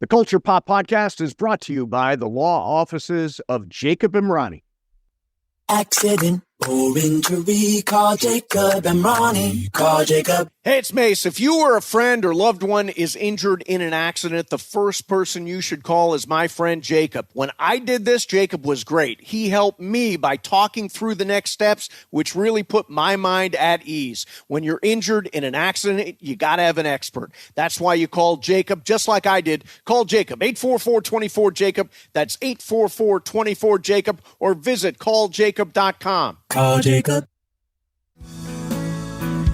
The Culture Pop Podcast is brought to you by the law offices of Jacob Emrani. Accident or injury, call Jacob Emrani. Call Jacob. Hey, it's Mase. If you or a friend or loved one is injured in an accident, the first person you should call is my friend Jacob. When I did this, Jacob was great. He helped me by talking through the next steps, which really put my mind at ease. When you're injured in an accident, you got to have an expert. That's why you call Jacob, just like I did. Call Jacob, 844-24-JACOB. That's 844-24-JACOB, or visit calljacob.com. Call Jacob.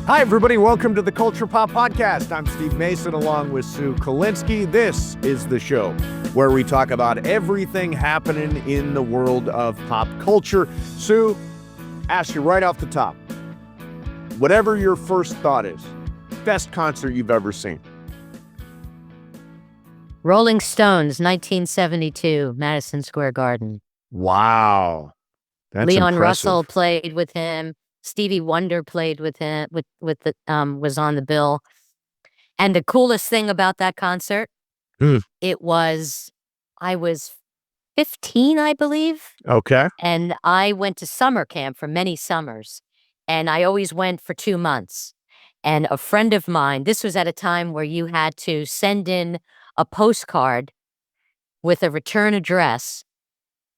Hi, everybody. Welcome to the Culture Pop Podcast. I'm Steve Mason along with Sue 𝐂𝐬𝐻𝐃. This is the show where we talk about everything happening in the world of pop culture. Sue, ask you right off the top, whatever your first thought is, best concert you've ever seen. Rolling Stones, 1972, Madison Square Garden. Wow. That's Leon impressive. Russell played with him. Stevie Wonder played with him, was on the bill. And the coolest thing about that concert, I was 15, I believe. Okay. And I went to summer camp for many summers. And I always went for 2 months. And a friend of mine, this was at a time where you had to send in a postcard with a return address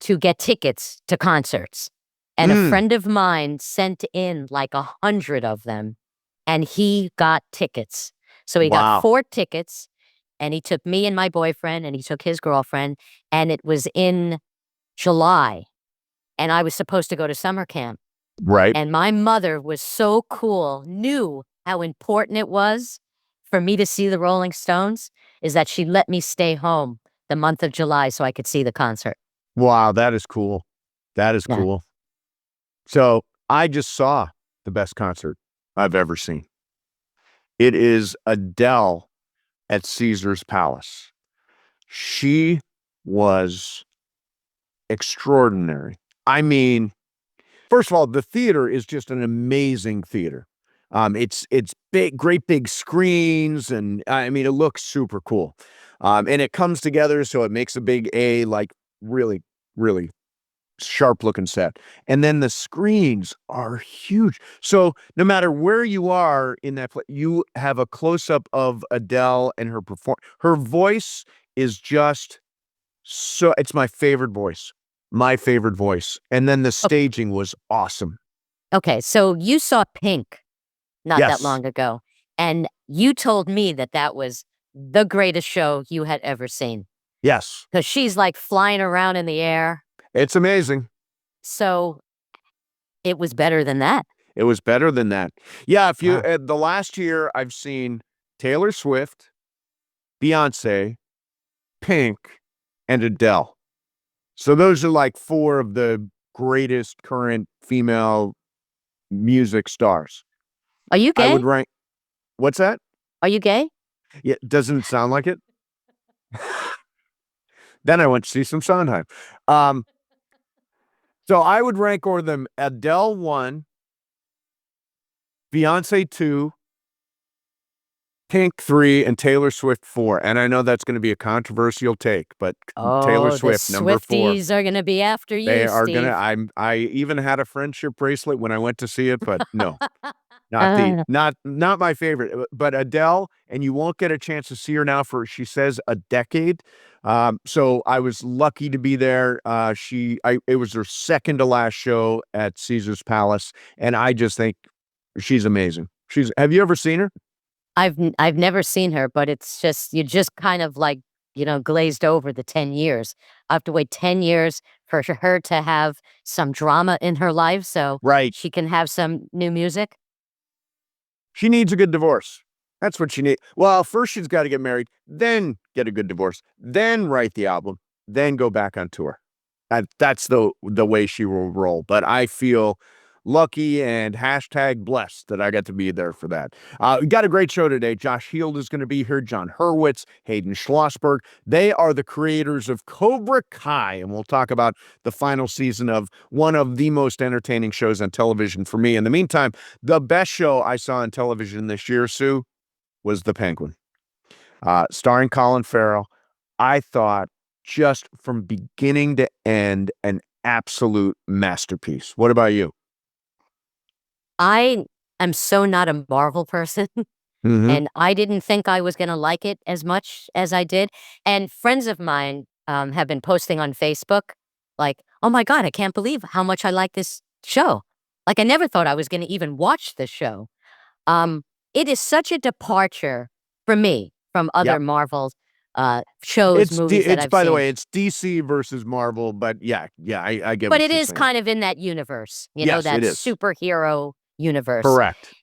to get tickets to concerts. And a friend of mine sent in like 100 of them, and he got tickets. So he got 4 tickets, and he took me and my boyfriend, and he took his girlfriend, and it was in July, and I was supposed to go to summer camp. Right. And my mother was so cool, knew how important it was for me to see the Rolling Stones, is that she let me stay home the month of July so I could see the concert. Wow, that is cool. That is cool. So I just saw the best concert I've ever seen. It is Adele at Caesar's Palace. She was extraordinary. I mean, first of all, the theater is just an amazing theater. It's big, great big screens, and I mean, it looks super cool. And it comes together, so it makes a big A, like really, really sharp looking set. And then the screens are huge. So no matter where you are in that place, you have a close up of Adele and her voice is just so, it's my favorite voice. And then the staging was awesome. Okay, so you saw Pink not Yes. that long ago, and you told me that that was the greatest show you had ever seen. Yes. Because she's like flying around in the air. It's amazing. So it was better than that. It was better than that. Yeah, if you the last year I've seen Taylor Swift, Beyonce, Pink, and Adele. So those are like 4 of the greatest current female music stars. Are you gay? I would rank. What's that? Are you gay? Yeah, doesn't it sound like it? Then I went to see some Sondheim. So I would rank order them: Adele 1, Beyonce 2, Pink 3, and Taylor Swift 4. And I know that's going to be a controversial take, but Taylor Swift the number 4. Swifties are going to be after you, They are Steve. gonna. I even had a friendship bracelet when I went to see it, but no, not my favorite. But Adele, and you won't get a chance to see her now for, she says, a decade. So I was lucky to be there. It was her second to last show at Caesar's Palace, and I just think she's amazing. Have you ever seen her? I've never seen her, but it's just, you just kind of like, glazed over the 10 years. I have to wait 10 years for her to have some drama in her life so she can have some new music. She needs a good divorce. That's what she needs. Well, first she's got to get married, then get a good divorce, then write the album, then go back on tour. That's the way she will roll. But I feel lucky and #blessed that I got to be there for that. We got a great show today. Josh Heald is going to be here. John Hurwitz, Hayden Schlossberg. They are the creators of Cobra Kai, and we'll talk about the final season of one of the most entertaining shows on television for me. In the meantime, the best show I saw on television this year, Sue, was The Penguin, starring Colin Farrell. I thought, just from beginning to end, an absolute masterpiece. What about you? I am so not a Marvel person, Mm-hmm. and I didn't think I was gonna like it as much as I did, and friends of mine, have been posting on Facebook, like, "Oh my god, I can't believe how much I like this show." Like, I never thought I was gonna even watch this show. Um, it is such a departure for me from other Yep. Marvel, shows, movies that It's, I've by the seen. way, it's DC versus Marvel, but yeah, I get But what it you're is saying. kind of in that universe, Yes, that it is. superhero universe. Correct.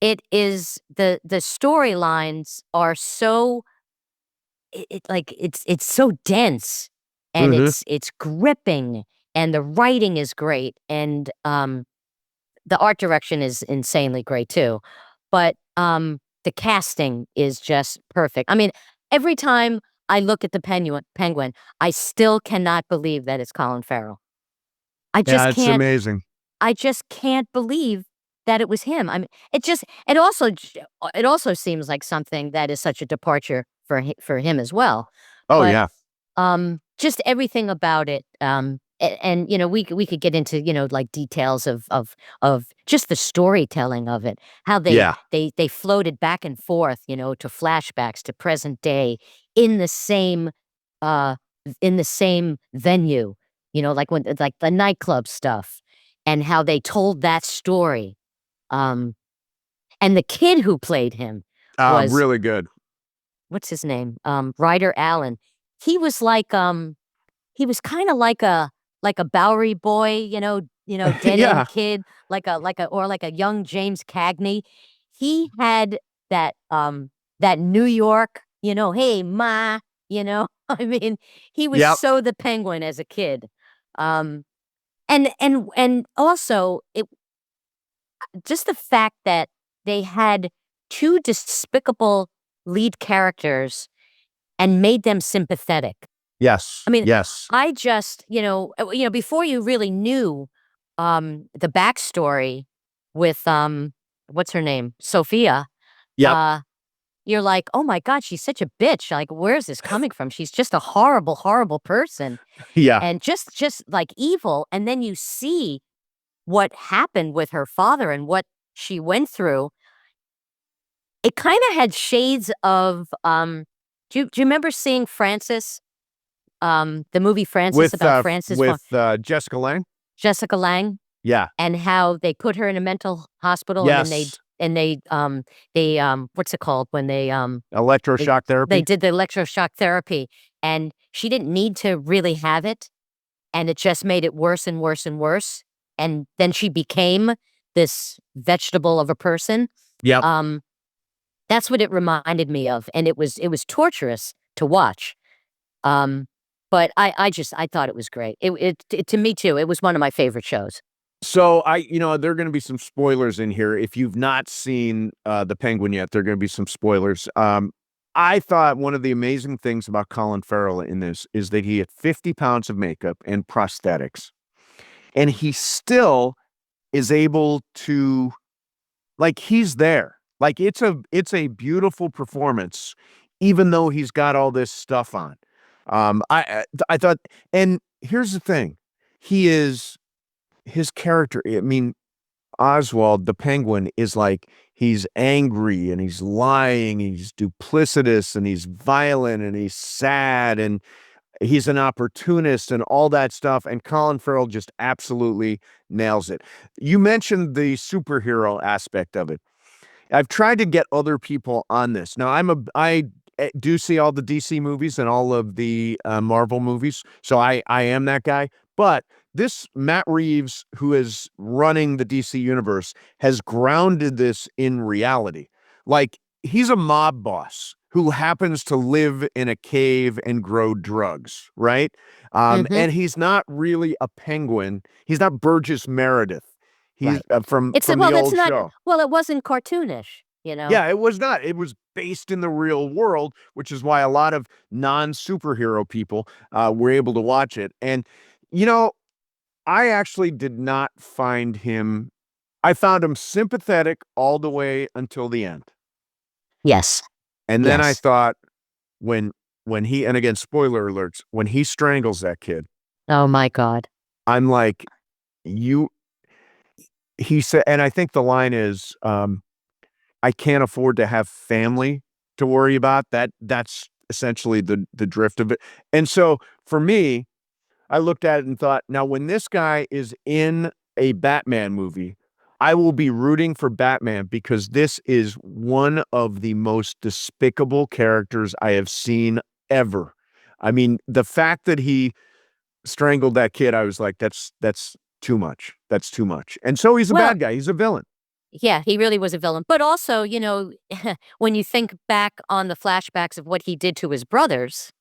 It is the storylines are so it's so dense, and Mm-hmm. it's gripping, and the writing is great, and the art direction is insanely great too. But the casting is just perfect. I mean, every time I look at the penguin, I still cannot believe that it's Colin Farrell. I Yeah, just it's can't amazing. I just can't believe that it was him. I mean, it also seems like something that is such a departure for him as well. Oh, But yeah. just everything about it, and we could get into like details of just the storytelling of it, how Yeah. they floated back and forth, to flashbacks to present day in the same uh venue, like the nightclub stuff, and how they told that story. Um, and the kid who played him was, Really good. what's his name? Ryder Allen. He was like, he was kinda like a Bowery boy, dead Yeah. end kid, like a young James Cagney. He had that New York, "Hey, ma," I mean, he was Yep. so the Penguin as a kid. Um, and also, it just the fact that they had 2 despicable lead characters and made them sympathetic. Yes. I mean, Yes. I just, before you really knew, the backstory with, what's her name? Sophia, Yep. uh, you're like, "Oh my god, she's such a bitch, like, where's this coming from? She's just a horrible, horrible person, Yeah. and just, like, evil," and then you see what happened with her father and what she went through. It kinda had shades of, do you remember seeing Frances? The movie Frances about Frances With Jessica Lange. Jessica Lange, Yeah. and how they put her in a mental hospital, and then Yes. what's it called when they Electroshock therapy. did the electroshock therapy, and she didn't need to really have it, and it just made it worse and worse and worse, and then she became this vegetable of a person. Yep. That's what it reminded me of, and it was torturous to watch. Um, but I thought it was great. It to me too, it was one of my favorite shows. So there are going to be some spoilers in here. If you've not seen the Penguin yet, there are going to be some spoilers. I thought one of the amazing things about Colin Farrell in this is that he had 50 pounds of makeup and prosthetics, and he still is able to, like, he's there. Like, it's a beautiful performance, even though he's got all this stuff on. I thought, and here's the thing, he is his character. I mean, Oswald the Penguin is like, he's angry and he's lying, he's duplicitous and he's violent and he's sad and he's an opportunist and all that stuff. And Colin Farrell just absolutely nails it. You mentioned the superhero aspect of it. I've tried to get other people on this. Now, I do see all the DC movies and all of the Marvel movies, so I am that guy. But this Matt Reeves, who is running the DC universe, has grounded this in reality. Like, he's a mob boss who happens to live in a cave and grow drugs, right? Mhm. And he's not really a penguin. He's not Burgess Meredith. He's Right. It's from the well, it's old not show. well, it wasn't cartoonish. Yeah, it was not. It was based in the real world, which is why a lot of non-superhero people were able to watch it. And, you know, I actually did not find him, I found him sympathetic all the way until the end. Yes. And then I Yes. thought, when when he, and again, spoiler alerts, when he strangles that kid, Oh my God. I'm like, he said, and I think the line is, I can't afford to have family to worry about. That's essentially the drift of it. And so for me, I looked at it and thought, now when this guy is in a Batman movie, I will be rooting for Batman because this is one of the most despicable characters I have seen ever. I mean, the fact that he strangled that kid, I was like, that's too much. That's too much. And so he's a Well, bad guy. He's a villain. yeah, he really was a villain. But also, when you think back on the flashbacks of what he did to his brothers,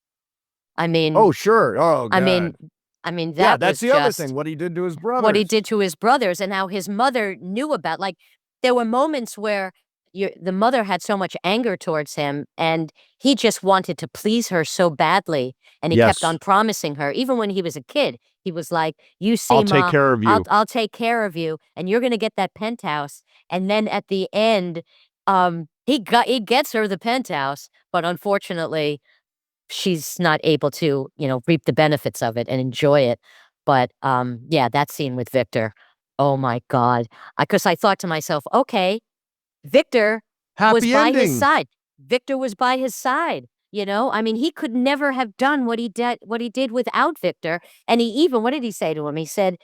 I mean, Oh, sure. Oh, I mean, God. Yeah, that that's was the other thing. just What he did to his what he brothers. did to his brothers and how his mother knew about. Like, there were moments where the mother had so much anger towards him, and he just wanted to please her so badly, and he kept Yes. on promising her. Even when he was a kid, he was like, "You I'll see, take Ma, care of I'll you. I'll take care of you, and you're gonna get that penthouse." And then at the end, he gets her the penthouse, but unfortunately, she's not able to, reap the benefits of it and enjoy it. But, yeah, that scene with Victor, oh my God. Because I thought to myself, "Okay, Victor was Happy by his ending. side." Victor was by his side, I mean, he could never have done what he did without Victor, and he even what did he say to him? He said,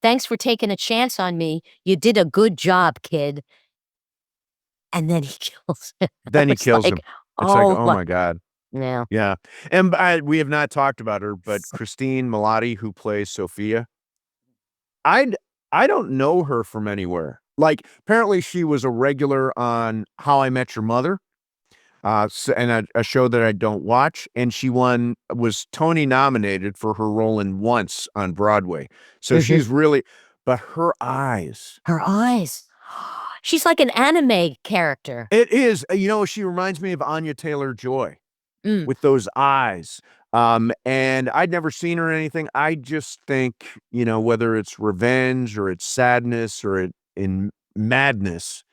"Thanks for taking a chance on me. You did a good job, kid." And then he kills him. I Then he was kills like, him. It's like, "Oh oh my." my God. Yeah. Yeah. And we have not talked about her, but Christine Milioti, who plays Sophia, I I don't know her from anywhere. Like, apparently she was a regular on How I Met Your Mother, and a show that I don't watch, and she was Tony nominated for her role in Once on Broadway. So Mhm. she's really, but her eyes. Her eyes. She's like an anime character. It is, she reminds me of Anya Taylor-Joy Mm. with those eyes. And I'd never seen her in anything. I just think, whether it's revenge or it's sadness or in madness,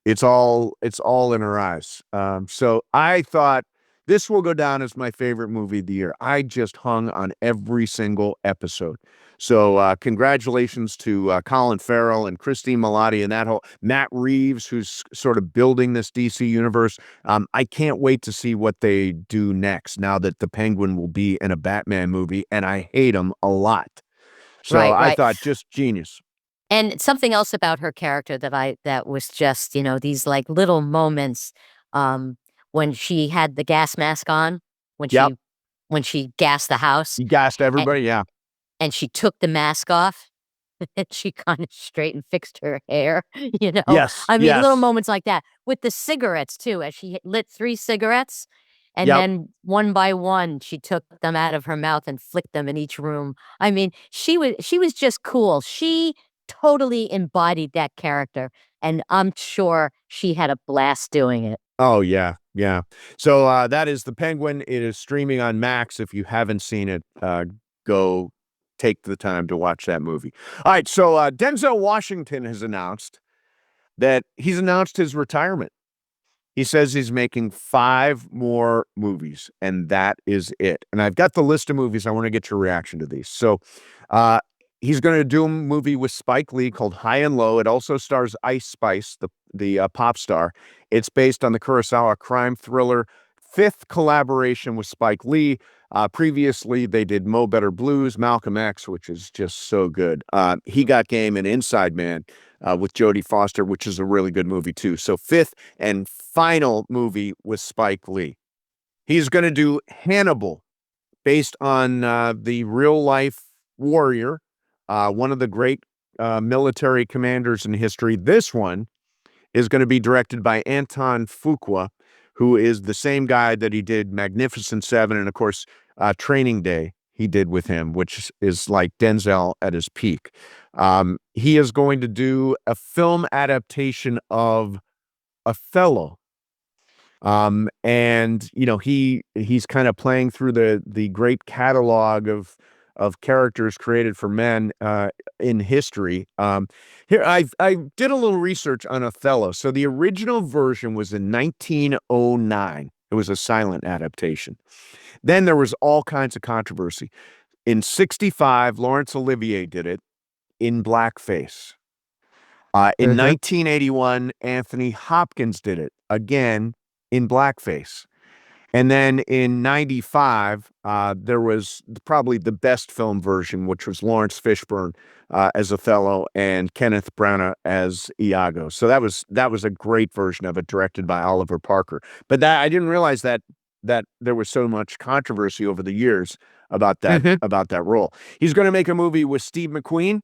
it's all in her eyes. So I thought this will go down as my favorite movie of the year. I just hung on every single episode. So congratulations to Colin Farrell and Christine Milioti and that whole Matt Reeves, who's sort of building this DC universe. I can't wait to see what they do next now that the Penguin will be in a Batman movie, and I hate him a lot. So Right, I right. thought just genius. And something else about her character that was just, these like little moments, when she had the gas mask on, when Yep. she when she gassed the house, You gassed and, everybody. Yeah. and she took the mask off. And she kind of straightened, fixed her hair, Yes. I mean, little Yes. moments like that with the cigarettes too, as she lit 3 cigarettes, and Yep. then one by one she took them out of her mouth and flicked them in each room. I mean, she was just cool. She totally embodied that character, and I'm sure she had a blast doing it. Oh, yeah, yeah. So, that is The Penguin. It is streaming on Max. If you haven't seen it, go take the time to watch that movie. All right, so, Denzel Washington has announced his retirement. He says he's making 5 more movies, and that is it. And I've got the list of movies. I wanna get your reaction to these. So, uh, he's gonna do a movie with Spike Lee called High and Low. It also stars Ice Spice, the pop star. It's based on the Kurosawa crime thriller. 5th collaboration with Spike Lee. Previously, they did Mo Better Blues, Malcolm X, which is just so good. He Got Game and Inside Man, with Jodie Foster, which is a really good movie too. So 5th and final movie with Spike Lee. He's going to do Hannibal, based on the real life warrior, one of the great military commanders in history. This one is going to be directed by Anton Fuqua, who is the same guy that he did Magnificent Seven and, of course, Training Day. He did with him, which is like Denzel at his peak. He is going to do a film adaptation of Othello. And he's kind of playing through the great catalog of characters created for men in history. Here I did a little research on Othello. So the original version was in 1909. It was a silent adaptation. Then there was all kinds of controversy. In 65, Laurence Olivier did it in blackface. In 1981, Anthony Hopkins did it, again, in blackface. And then in 95, there was probably the best film version, which was Lawrence Fishburne as Othello and Kenneth Branagh as Iago. So that was a great version of it, directed by Oliver Parker. But that I didn't realize that there was so much controversy over the years about that role. He's going to make a movie with Steve McQueen.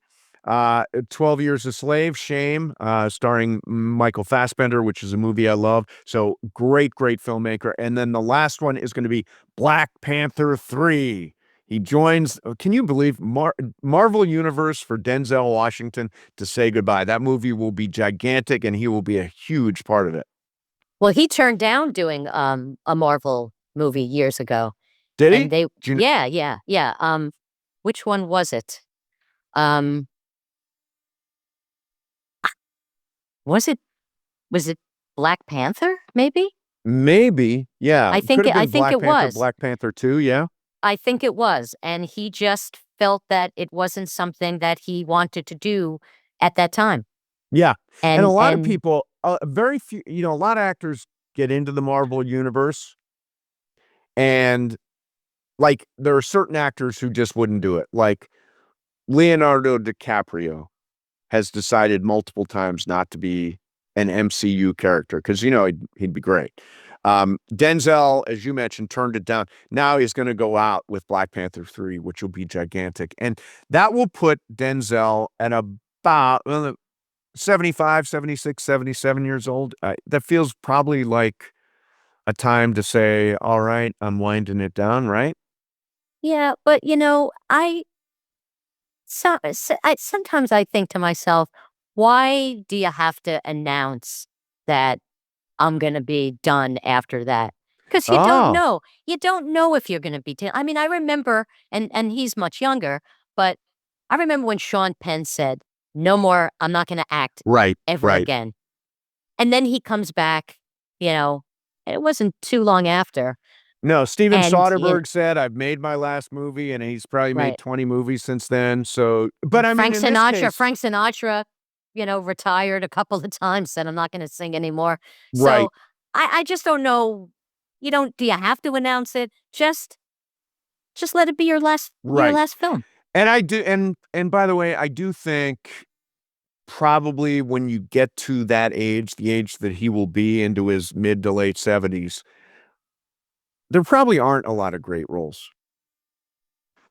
12 Years a Slave, Shame, starring Michael Fassbender, which is a movie I love. So great filmmaker. And then the last one is going to be Black Panther 3. He joins, can you believe, Marvel Universe for Denzel Washington to say goodbye. That movie will be gigantic and he will be a huge part of it. Well, he turned down doing a Marvel movie years ago. Did he? And they, yeah. Which one was it? Was it Black Panther? Maybe. Yeah. I think it was Black Panther 2. Yeah. I think it was, and he just felt that it wasn't something that he wanted to do at that time. Yeah, and a lot of and- people, very few, a lot of actors get into the Marvel universe, and like there are certain actors who just wouldn't do it. Like Leonardo DiCaprio has decided multiple times not to be an MCU character because he'd be great. Denzel, as you mentioned, turned it down. Now he's going to go out with Black Panther 3, which will be gigantic, and that will put Denzel at about 75, 76, 77 years old. That feels probably like a time to say, all right, I'm winding it down, right? Yeah, but sometimes I think to myself, why do you have to announce that I'm going to be done after that? Because you don't know. You don't know if you're going to be. I mean, I remember, and he's much younger, but I remember when Sean Penn said, "No more. I'm not going to act ever again." And then he comes back. And it wasn't too long after. No, Steven And, Soderbergh said, I've made my last movie, and he's probably made 20 movies since then. So, but I mean, Frank Sinatra, retired a couple of times, said, I'm not going to sing anymore. So I just don't know. Do you have to announce it? Just let it be your last film. And I do, and by the way, I do think probably when you get to that age, the age that he will be into his mid to late 70s, there probably aren't a lot of great roles.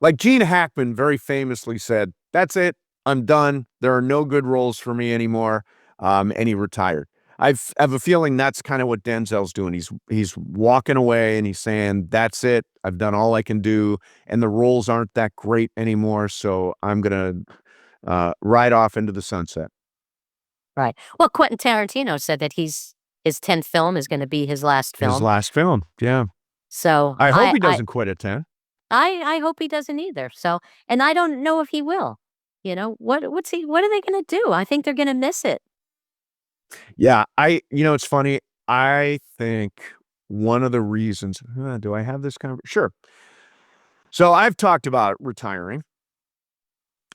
Like Gene Hackman very famously said, that's it, I'm done. There are no good roles for me anymore. And he retired. I have a feeling that's kind of what Denzel's doing. He's walking away and he's saying, that's it. I've done all I can do. And the roles aren't that great anymore. So I'm going to ride off into the sunset. Right. Well, Quentin Tarantino said that his 10th film is going to be his last film. His last film. Yeah. So I hope he doesn't quit at 10. I hope he doesn't either. So, and I don't know if he will. What are they going to do? I think they're going to miss it. Yeah, it's funny. I think one of the reasons, do I have this conversation? Sure. So I've talked about retiring.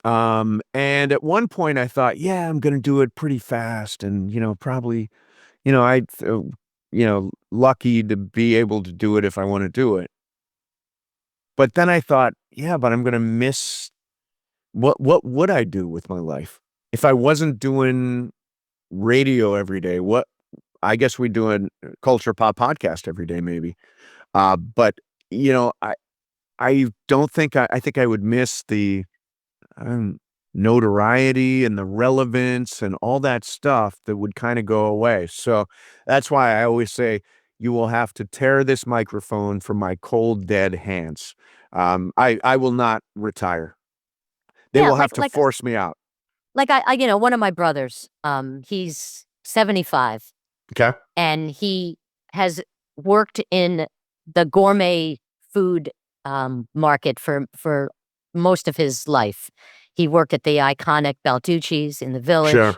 And at one point I thought, yeah, I'm going to do it pretty fast. And, probably, lucky to be able to do it if I want to do it. But then I thought, yeah, but I'm going to miss what would I do with my life if I wasn't doing radio every day? I guess we'd do a culture pop podcast every day, maybe. But I don't think I think I would miss the notoriety and the relevance and all that stuff that would kind of go away. So that's why I always say you will have to tear this microphone from my cold, dead hands. I will not retire. They will have to force me out. Like one of my brothers, he's 75. Okay. And he has worked in the gourmet food market for most of his life. He worked at the iconic Balducci's in the Village. Sure.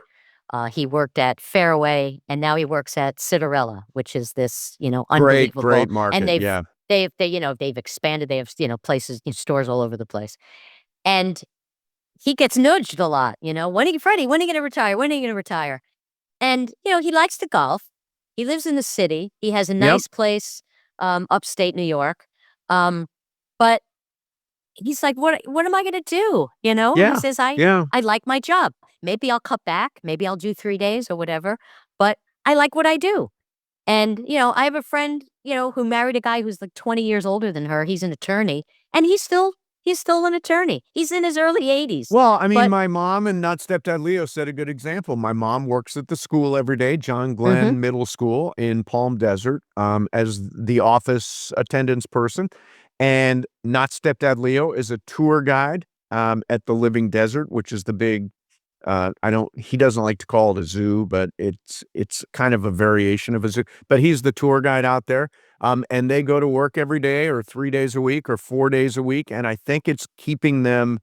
He worked at Fairway, and now he works at Cinderella, which is this, Great, unbelievable. great And market. Yeah. they've expanded. They have, places, stores all over the place. And he gets nudged a lot. Freddie, when are you going to retire? When are you going to retire? And he likes to golf. He lives in the city. He has a Yep. nice place, upstate New York. But he's like, what am I gonna do? He Yeah. says, Yeah. I like my job. Maybe I'll cut back, maybe I'll do 3 days or whatever, but I like what I do. And, I have a friend, who married a guy who's like 20 years older than her. He's an attorney, and he's still an attorney. He's in his early 80s. Well, I mean, But my mom and Not Stepdad Leo set a good example. My mom works at the school every day, John Mhm. Glenn Middle School in Palm Desert, as the office attendance person. And Not Stepdad Leo is a tour guide at the Living Desert, which is the big he doesn't like to call it a zoo, but it's kind of a variation of a zoo. But he's the tour guide out there. And they go to work every day or 3 days a week or 4 days a week. And I think it's keeping them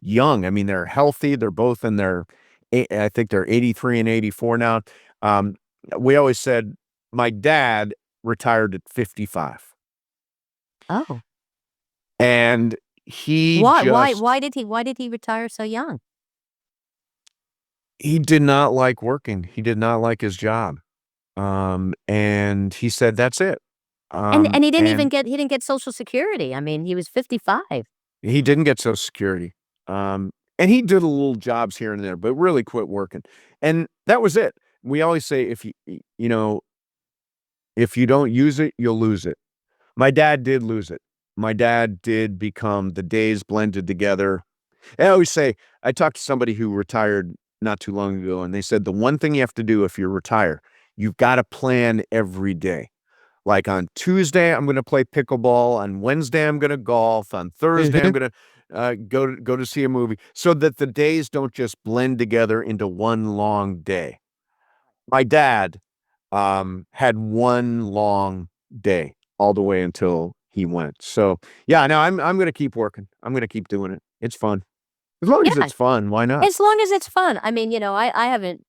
young. I mean, they're healthy. They're both in their, I think they're 83 and 84 now. Um, we always said my dad retired at 55, oh, and he why did he retire so young? he did not like working. He did not like his job. And he said, that's it. And he didn't get Social Security. I mean, he was 55. He didn't get Social Security. And he did a little jobs here and there, but really quit working. And that was it. We always say, if you don't use it, you'll lose it. My dad did lose it. My dad did become, the days blended together. I always say, I talked to somebody who retired not too long ago, and they said the one thing you have to do if you retire, you've got to plan every day. Like on Tuesday, I'm going to play pickleball. On Wednesday, I'm going to golf. On Thursday, I'm going to go to see a movie, so that the days don't just blend together into one long day. My dad had one long day all the way until he went. So yeah, no, I'm going to keep working. I'm going to keep doing it. It's fun. As long as Yeah. it's fun, why not? As long as it's fun. I mean, I haven't,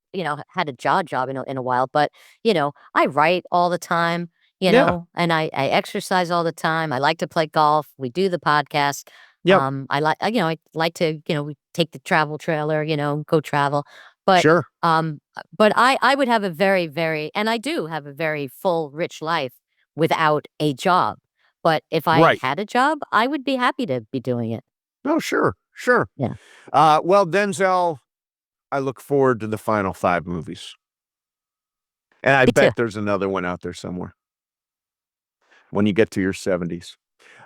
had a job in a while, but, I write all the time, Yeah. and I exercise all the time. I like to play golf. We do the podcast. Yep. I like to, we take the travel trailer, go travel. But, Sure. but I would have a very, very, and I do have a very full, rich life without a job. But if I Right. had a job, I would be happy to be doing it. Oh, sure. Sure. Yeah. Well, Denzel, I look forward to the final 5 movies. And I Me too. bet there's another one out there somewhere when you get to your 70s.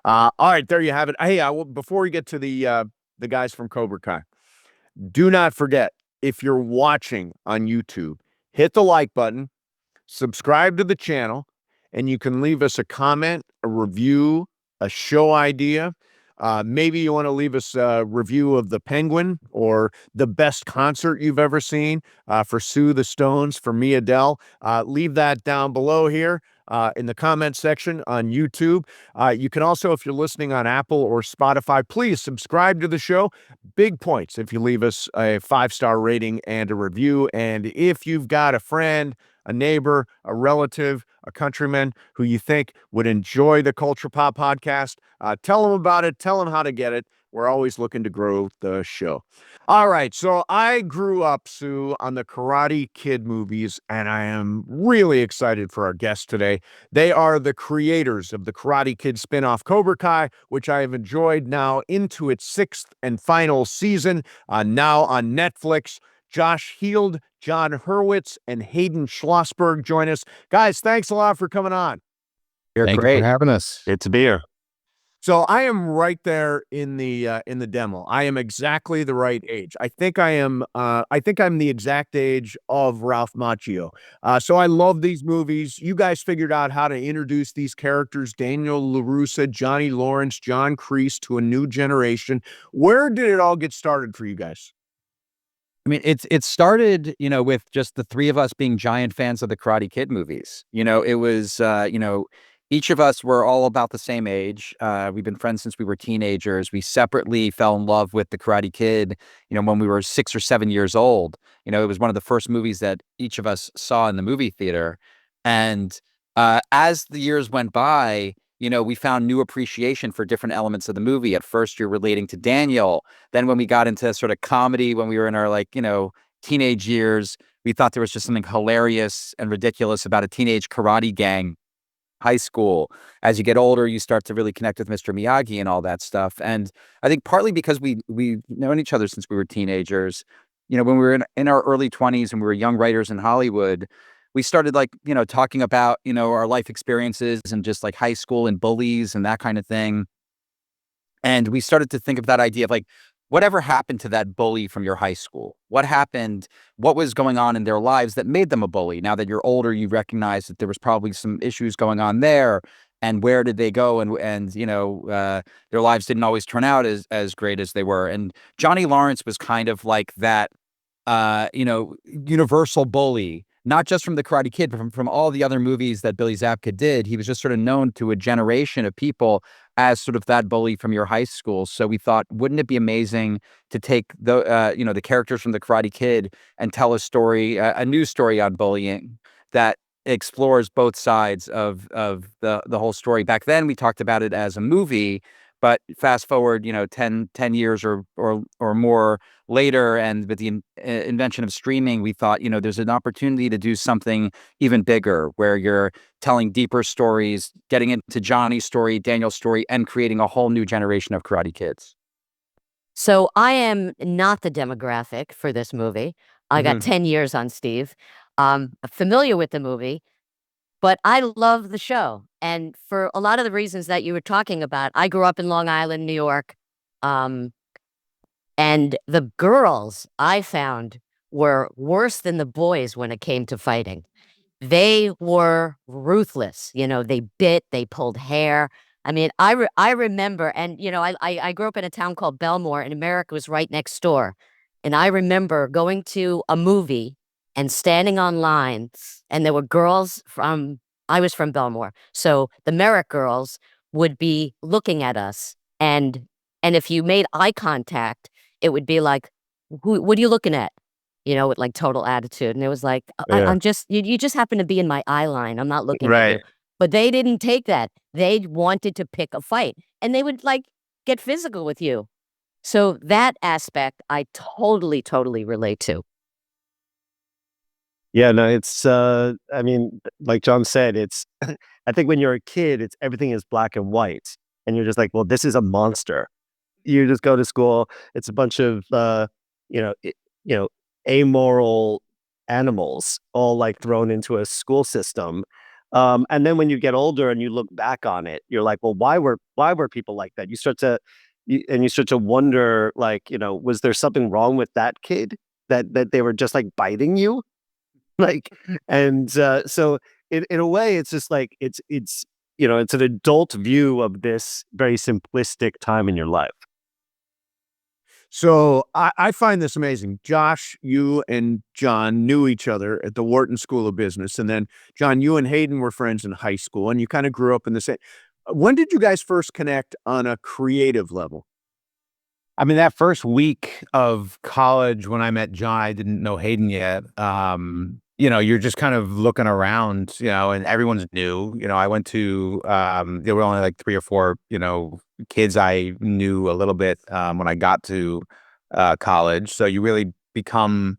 All right, there you have it. Hey, before we get to the guys from Cobra Kai, do not forget, if you're watching on YouTube, hit the like button, subscribe to the channel, and you can leave us a comment, a review, a show idea. Maybe you want to leave us a review of The Penguin or the best concert you've ever seen, for Sue the Stones, for me, Adele. Leave that down below here in the comment section on YouTube. You can also, if you're listening on Apple or Spotify, please subscribe to the show. Big points if you leave us a 5-star rating and a review. And if you've got a friend, a neighbor, a relative, a countryman who you think would enjoy the Culture Pop podcast, tell them about it. Tell them how to get it. We're always looking to grow the show. All right. So I grew up, Sue, on the Karate Kid movies, and I am really excited for our guests today. They are the creators of the Karate Kid spinoff Cobra Kai, which I have enjoyed now into its 6th and final season, now on Netflix. Josh Heald, John Hurwitz, and Hayden Schlossberg join us. Guys, thanks a lot for coming on. You're Thank you great. for having us. Good to be here. So I am right there in the demo. I am exactly the right age. I think I'm the exact age of Ralph Macchio. So I love these movies. You guys figured out how to introduce these characters, Daniel LaRussa, Johnny Lawrence, John Kreese, to a new generation. Where did it all get started for you guys? I mean, it started, with just the 3 of us being giant fans of the Karate Kid movies. It was, each of us were all about the same age. We've been friends since we were teenagers. We separately fell in love with The Karate Kid, when we were 6 or 7 years old. It was one of the first movies that each of us saw in the movie theater. And as the years went by, we found new appreciation for different elements of the movie. At first, you're relating to Daniel. Then when we got into sort of comedy, when we were in our teenage years, we thought there was just something hilarious and ridiculous about a teenage karate gang, high school. As you get older, you start to really connect with Mr. Miyagi and all that stuff. And I think partly because we've known each other since we were teenagers, when we were in our early 20s and we were young writers in Hollywood, we started talking about, our life experiences and just like high school and bullies and that kind of thing. And we started to think of that idea of whatever happened to that bully from your high school? What happened? What was going on in their lives that made them a bully? Now that you're older, you recognize that there was probably some issues going on there. And where did they go? And their lives didn't always turn out as great as they were. And Johnny Lawrence was kind of like that, universal bully, not just from The Karate Kid, but from all the other movies that Billy Zabka did. He was just sort of known to a generation of people as sort of that bully from your high school. So we thought, wouldn't it be amazing to take the characters from The Karate Kid and tell a story, a new story on bullying that explores both sides of the whole story. Back then, we talked about it as a movie, but fast forward, 10 years or more later, and with the invention of streaming, we thought, there's an opportunity to do something even bigger, where you're telling deeper stories, getting into Johnny's story, Daniel's story, and creating a whole new generation of Karate Kids. So I am not the demographic for this movie. I got 10 years on Steve. Familiar with the movie, but I love the show. And for a lot of the reasons that you were talking about, I grew up in Long Island, New York. And the girls I found were worse than the boys when it came to fighting. They were ruthless. They bit, they pulled hair. I mean, I remember, and I grew up in a town called Belmore, and America was right next door. And I remember going to a movie and standing on line, and there were girls I was from Belmore, so the Merrick girls would be looking at us, and if you made eye contact, it would be like, what are you looking at? With total attitude. And it was like, I'm just, you just happen to be in my eye line. I'm not looking at you. But they didn't take that. They wanted to pick a fight, and they would get physical with you. So that aspect, I totally relate to. Yeah, no, it's I mean, like John said, it's I think when you're a kid, everything is black and white, and you're just like, well, this is a monster. You just go to school, it's a bunch of amoral animals all thrown into a school system. And then when you get older and you look back on it, you're like, well, why were people like that? You start to wonder, was there something wrong with that kid that they were just biting you? So in a way, it's just it's an adult view of this very simplistic time in your life. So I find this amazing. Josh, you and John knew each other at the Wharton School of Business. And then, John, you and Hayden were friends in high school, and you kind of grew up in the same. When did you guys first connect on a creative level? I mean, that first week of college when I met John, I didn't know Hayden yet. You're just kind of looking around, and everyone's new. I went to, there were only 3 or 4, kids I knew a little bit when I got to college. So you really become,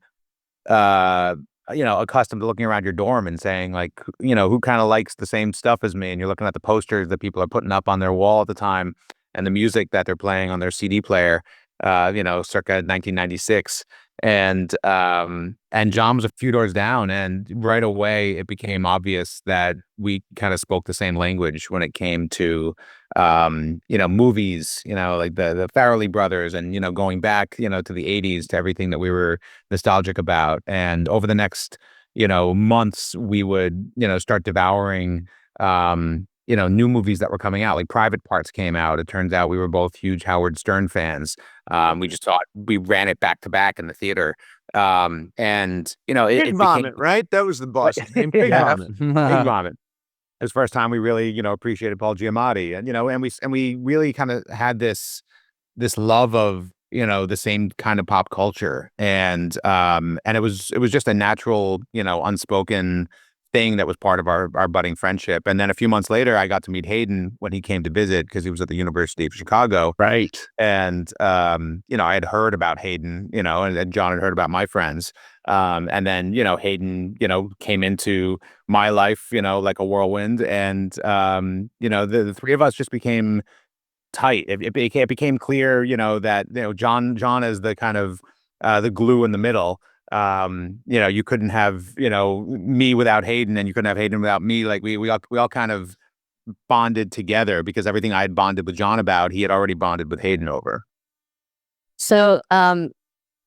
accustomed to looking around your dorm and saying who kind of likes the same stuff as me? And you're looking at the posters that people are putting up on their wall at the time and the music that they're playing on their CD player, circa 1996. And John was a few doors down, and right away it became obvious that we kind of spoke the same language when it came to, movies, the Farrell brothers, and, going back, to the 80s, to everything that we were nostalgic about. And over the next, months, we would, start devouring, new movies that were coming out. Like Private Parts came out. It turns out we were both huge Howard Stern fans. We just thought we ran it back to back in the theater. Big Vomit, right? That was the boss's name. Big Vomit. Big Vomit. It was the first time we really, appreciated Paul Giamatti, and we really kind of had this love of, the same kind of pop culture, and it was just a natural, unspoken thing that was part of our budding friendship. And then a few months later, I got to meet Hayden when he came to visit, because he was at the University of Chicago. Right. And I had heard about Hayden, and John had heard about my friends. And then, Hayden, came into my life, like a whirlwind. And, the three of us just became tight. It became clear, that, John is the kind of the glue in the middle. You couldn't have, me without Hayden, and you couldn't have Hayden without me. Like we all kind of bonded together, because everything I had bonded with John about, he had already bonded with Hayden over. So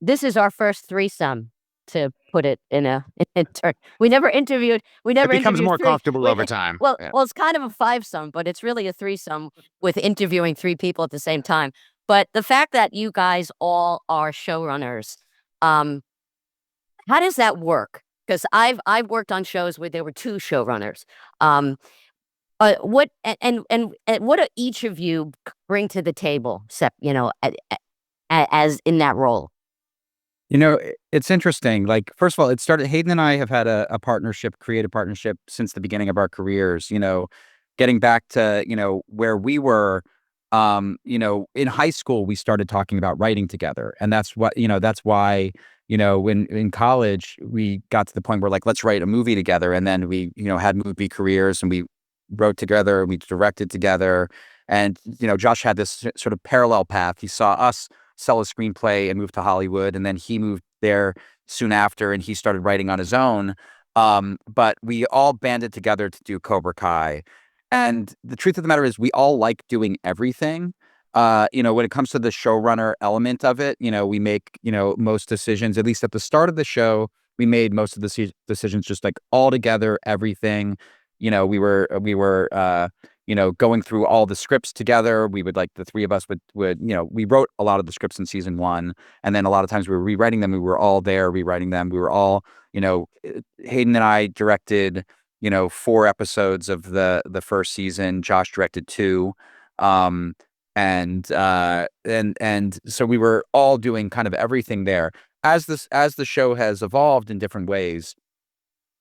this is our first threesome, to put it in turn. We never interviewed. It becomes more three. comfortable over time. Well, Yeah. well, it's kind of a fivesome, but it's really a threesome with interviewing three people at the same time. But the fact that you guys all are showrunners, how does that work? Because I've worked on shows where there were two showrunners. What and what do each of you bring to the table, as in that role? It's interesting. Like, first of all, it started, Hayden and I have had a partnership, creative partnership, since the beginning of our careers, getting back to, where we were, in high school, we started talking about writing together. And that's why, when in college, we got to the point where, like, let's write a movie together. And then we, had movie careers, and we wrote together, we directed together. And, Josh had this sort of parallel path. He saw us sell a screenplay and move to Hollywood, and then he moved there soon after, and he started writing on his own. But we all banded together to do Cobra Kai. And the truth of the matter is, we all like doing everything. When it comes to the showrunner element of it, we make, most decisions, at least at the start of the show, we made most of the decisions just like all together, everything. We were going through all the scripts together. We would, like, the three of us would, we wrote a lot of the scripts in season 1. And then a lot of times we were rewriting them. We were all there rewriting them. We were all, Hayden and I directed, 4 episodes of the first season. Josh directed 2. And so we were all doing kind of everything there. As the show has evolved in different ways,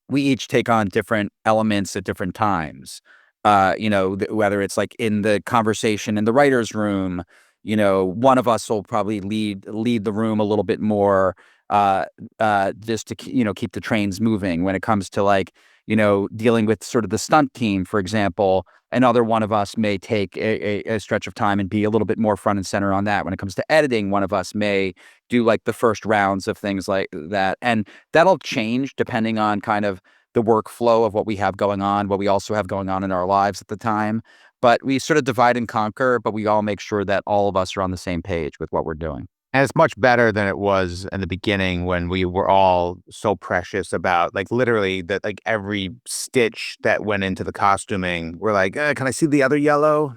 we each take on different elements at different times. Whether it's like in the conversation in the writer's room, one of us will probably lead the room a little bit more, just to, keep the trains moving. When it comes to, like, dealing with sort of the stunt team, for example, another one of us may take a stretch of time and be a little bit more front and center on that. When it comes to editing, one of us may do, like, the first rounds of things like that. And that'll change depending on kind of the workflow of what we have going on, what we also have going on in our lives at the time. But we sort of divide and conquer, but we all make sure that all of us are on the same page with what we're doing. And it's much better than it was in the beginning, when we were all so precious about, like, literally that, like, every stitch that went into the costuming. We're like, can I see the other yellow?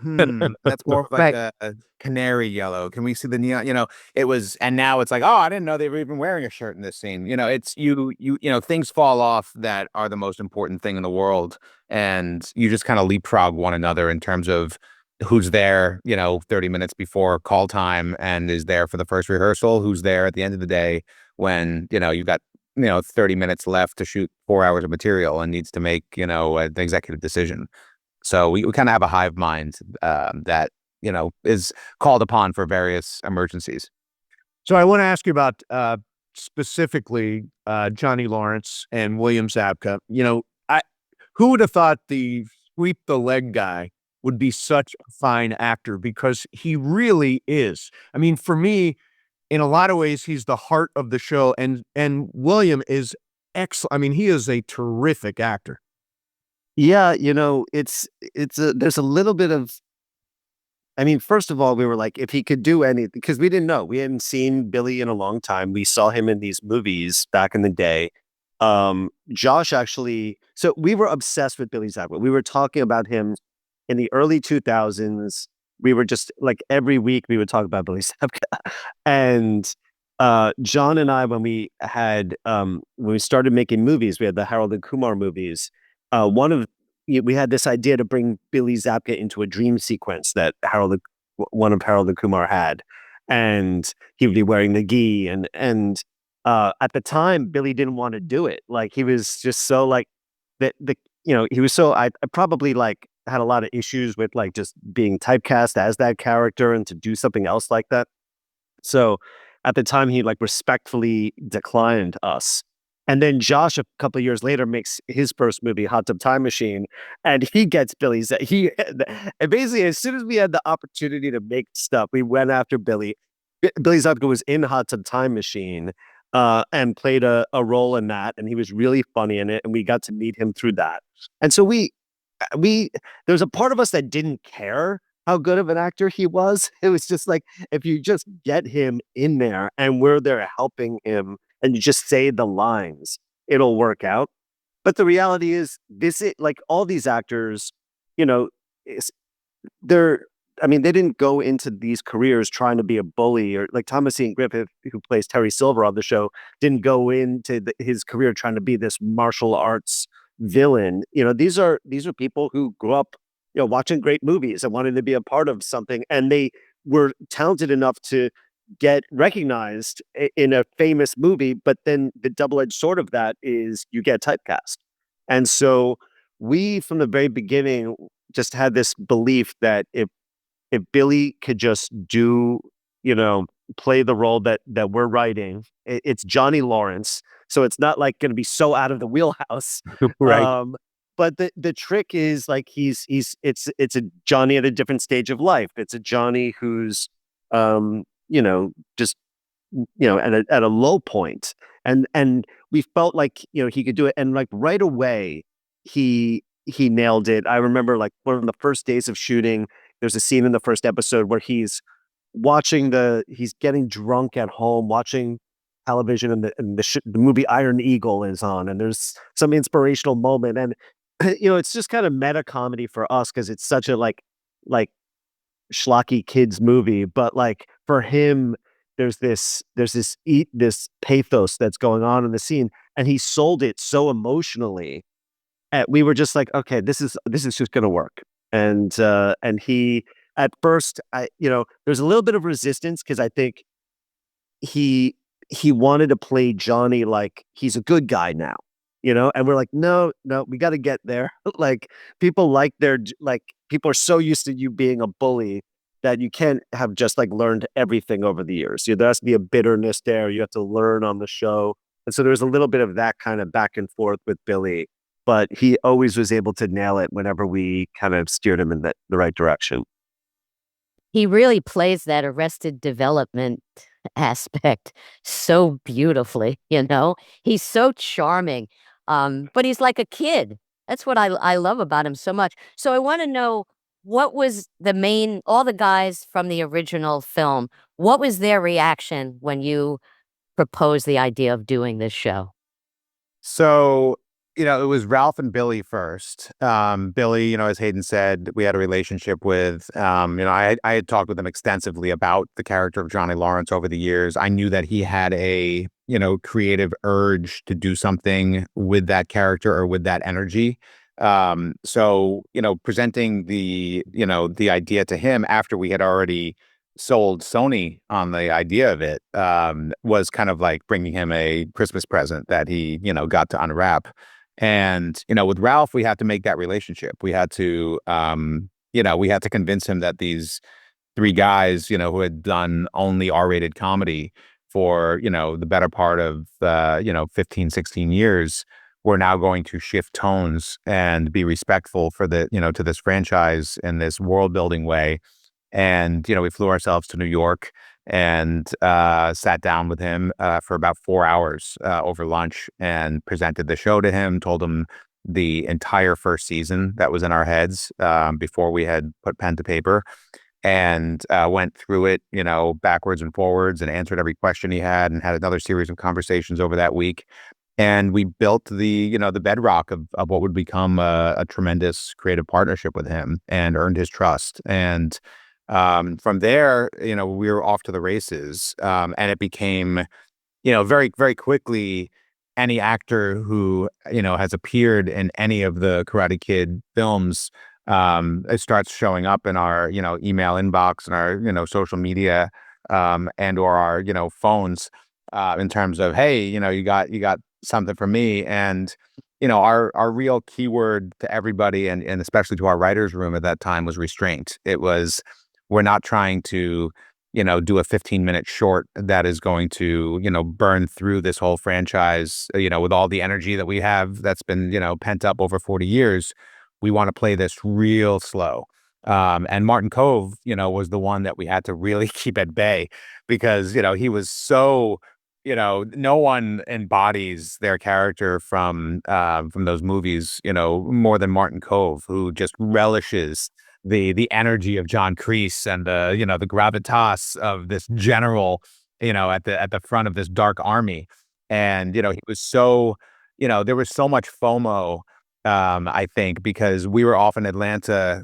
That's more of like a canary yellow. Can we see the neon? It was, and now it's like, oh, I didn't know they were even wearing a shirt in this scene. It's things fall off that are the most important thing in the world, and you just kind of leapfrog one another in terms of who's there, 30 minutes before call time and is there for the first rehearsal, who's there at the end of the day when, you've got, 30 minutes left to shoot 4 hours of material and needs to make, an executive decision. So we kind of have a hive mind that, is called upon for various emergencies. So I want to ask you about specifically Johnny Lawrence and William Zabka. Who would have thought the sweep the leg guy would be such a fine actor, because he really is. I mean, for me, in a lot of ways, he's the heart of the show, and William is excellent. I mean, he is a terrific actor. Yeah, there's a little bit of, I mean, first of all, we were like, if he could do anything, because we didn't know. We hadn't seen Billy in a long time. We saw him in these movies back in the day. Josh actually, so we were obsessed with Billy Zabka. We were talking about him in the early 2000s. We were just like, every week we would talk about Billy Zabka. And John and I, when we started making movies, we had the Harold and Kumar movies. One of we had this idea to bring Billy Zabka into a dream sequence that one of Harold and Kumar had, and he would be wearing the gi, and at the time Billy didn't want to do it. Like he was just so like he was so I probably like had a lot of issues with like just being typecast as that character and to do something else like that. So at the time he like respectfully declined us. And then Josh, a couple of years later, makes his first movie, Hot Tub Time Machine, and he gets Billy's. And basically, as soon as we had the opportunity to make stuff, we went after Billy. Billy Zabka was in Hot Tub Time Machine and played a role in that, and he was really funny in it, and we got to meet him through that. And so there's a part of us that didn't care how good of an actor he was. It was just like, if you just get him in there and we're there helping him and you just say the lines, it'll work out. But the reality is like all these actors, they didn't go into these careers trying to be a bully, or like Thomas Ian Griffith, who plays Terry Silver on the show, didn't go into his career trying to be this martial arts villain. These are people who grew up, watching great movies and wanted to be a part of something, and they were talented enough to get recognized in a famous movie. But then the double-edged sword of that is you get typecast. And so we, from the very beginning, just had this belief that if Billy could just do, play the role that we're writing, it's Johnny Lawrence, so it's not like going to be so out of the wheelhouse. Right. But the trick is like it's a Johnny at a different stage of life. It's a Johnny who's just at a low point, and we felt like he could do it, and like right away he nailed it. I remember like one of the first days of shooting, there's a scene in the first episode where he's getting drunk at home watching television, and the movie Iron Eagle is on, and there's some inspirational moment, and it's just kind of meta comedy for us because it's such a like schlocky kids movie, but like for him there's this pathos that's going on in the scene, and he sold it so emotionally, and we were just like, okay, this is just going to work. And he, at first, there's a little bit of resistance because I think he wanted to play Johnny like he's a good guy now, and we're like, no, we got to get there. Like people are so used to you being a bully that you can't have just like learned everything over the years. There has to be a bitterness there. You have to learn on the show. And so there's a little bit of that kind of back and forth with Billy, but he always was able to nail it whenever we kind of steered him in the right direction. He really plays that Arrested Development aspect so beautifully, He's so charming, but he's like a kid. That's what I love about him so much. So I want to know, what was all the guys from the original film, what was their reaction when you proposed the idea of doing this show? So, it was Ralph and Billy first. Billy, as Hayden said, we had a relationship with. I had talked with him extensively about the character of Johnny Lawrence over the years. I knew that he had a, creative urge to do something with that character or with that energy. So, presenting the idea to him after we had already sold Sony on the idea of it, was kind of like bringing him a Christmas present that he, got to unwrap. And, with Ralph, we had to make that relationship. We had to, convince him that these three guys, who had done only R-rated comedy for, the better part of, 15, 16 years, we're now going to shift tones and be respectful for to this franchise in this world building way. And, we flew ourselves to New York and sat down with him for about 4 hours over lunch and presented the show to him, told him the entire first season that was in our heads before we had put pen to paper, and went through it, backwards and forwards, and answered every question he had, and had another series of conversations over that week. And we built the bedrock of what would become a tremendous creative partnership with him, and earned his trust. And from there, we were off to the races. And it became, very, very quickly any actor who, has appeared in any of the Karate Kid films, it starts showing up in our, email inbox and our, social media, and or our, phones, in terms of, hey, you got something for me. And, our real keyword to everybody, and especially to our writers' room at that time, was restraint. It was, we're not trying to, do a 15-minute short that is going to, burn through this whole franchise, with all the energy that we have that's been, pent up over 40 years. We want to play this real slow. And Martin Kove, was the one that we had to really keep at bay, because, he was so, no one embodies their character from those movies, more than Martin Kove, who just relishes the energy of John Kreese and the gravitas of this general, at the front of this dark army. And, he was so, there was so much FOMO, I think, because we were off in Atlanta,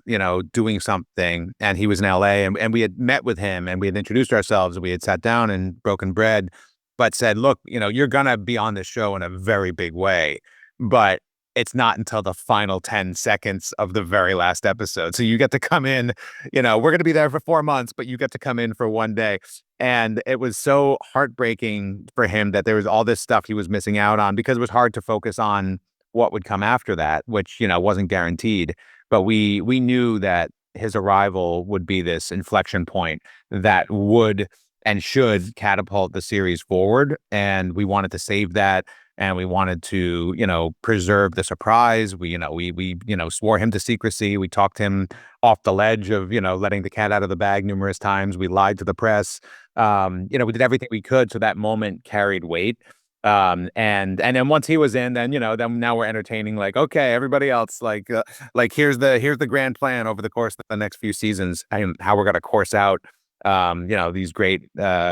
doing something, and he was in LA, and we had met with him, and we had introduced ourselves, and we had sat down and broken bread, but said, look, you're going to be on this show in a very big way, but it's not until the final 10 seconds of the very last episode. So you get to come in, we're going to be there for 4 months, but you get to come in for 1 day. And it was so heartbreaking for him that there was all this stuff he was missing out on, because it was hard to focus on what would come after that, which, wasn't guaranteed. But we knew that his arrival would be this inflection point that would and should catapult the series forward. And we wanted to save that. And we wanted to, preserve the surprise. We swore him to secrecy. We talked him off the ledge of, letting the cat out of the bag numerous times. We lied to the press. We did everything we could so that moment carried weight. And then once he was in, then now we're entertaining, like, okay, everybody else, like here's the grand plan over the course of the next few seasons, and how we're going to course out these great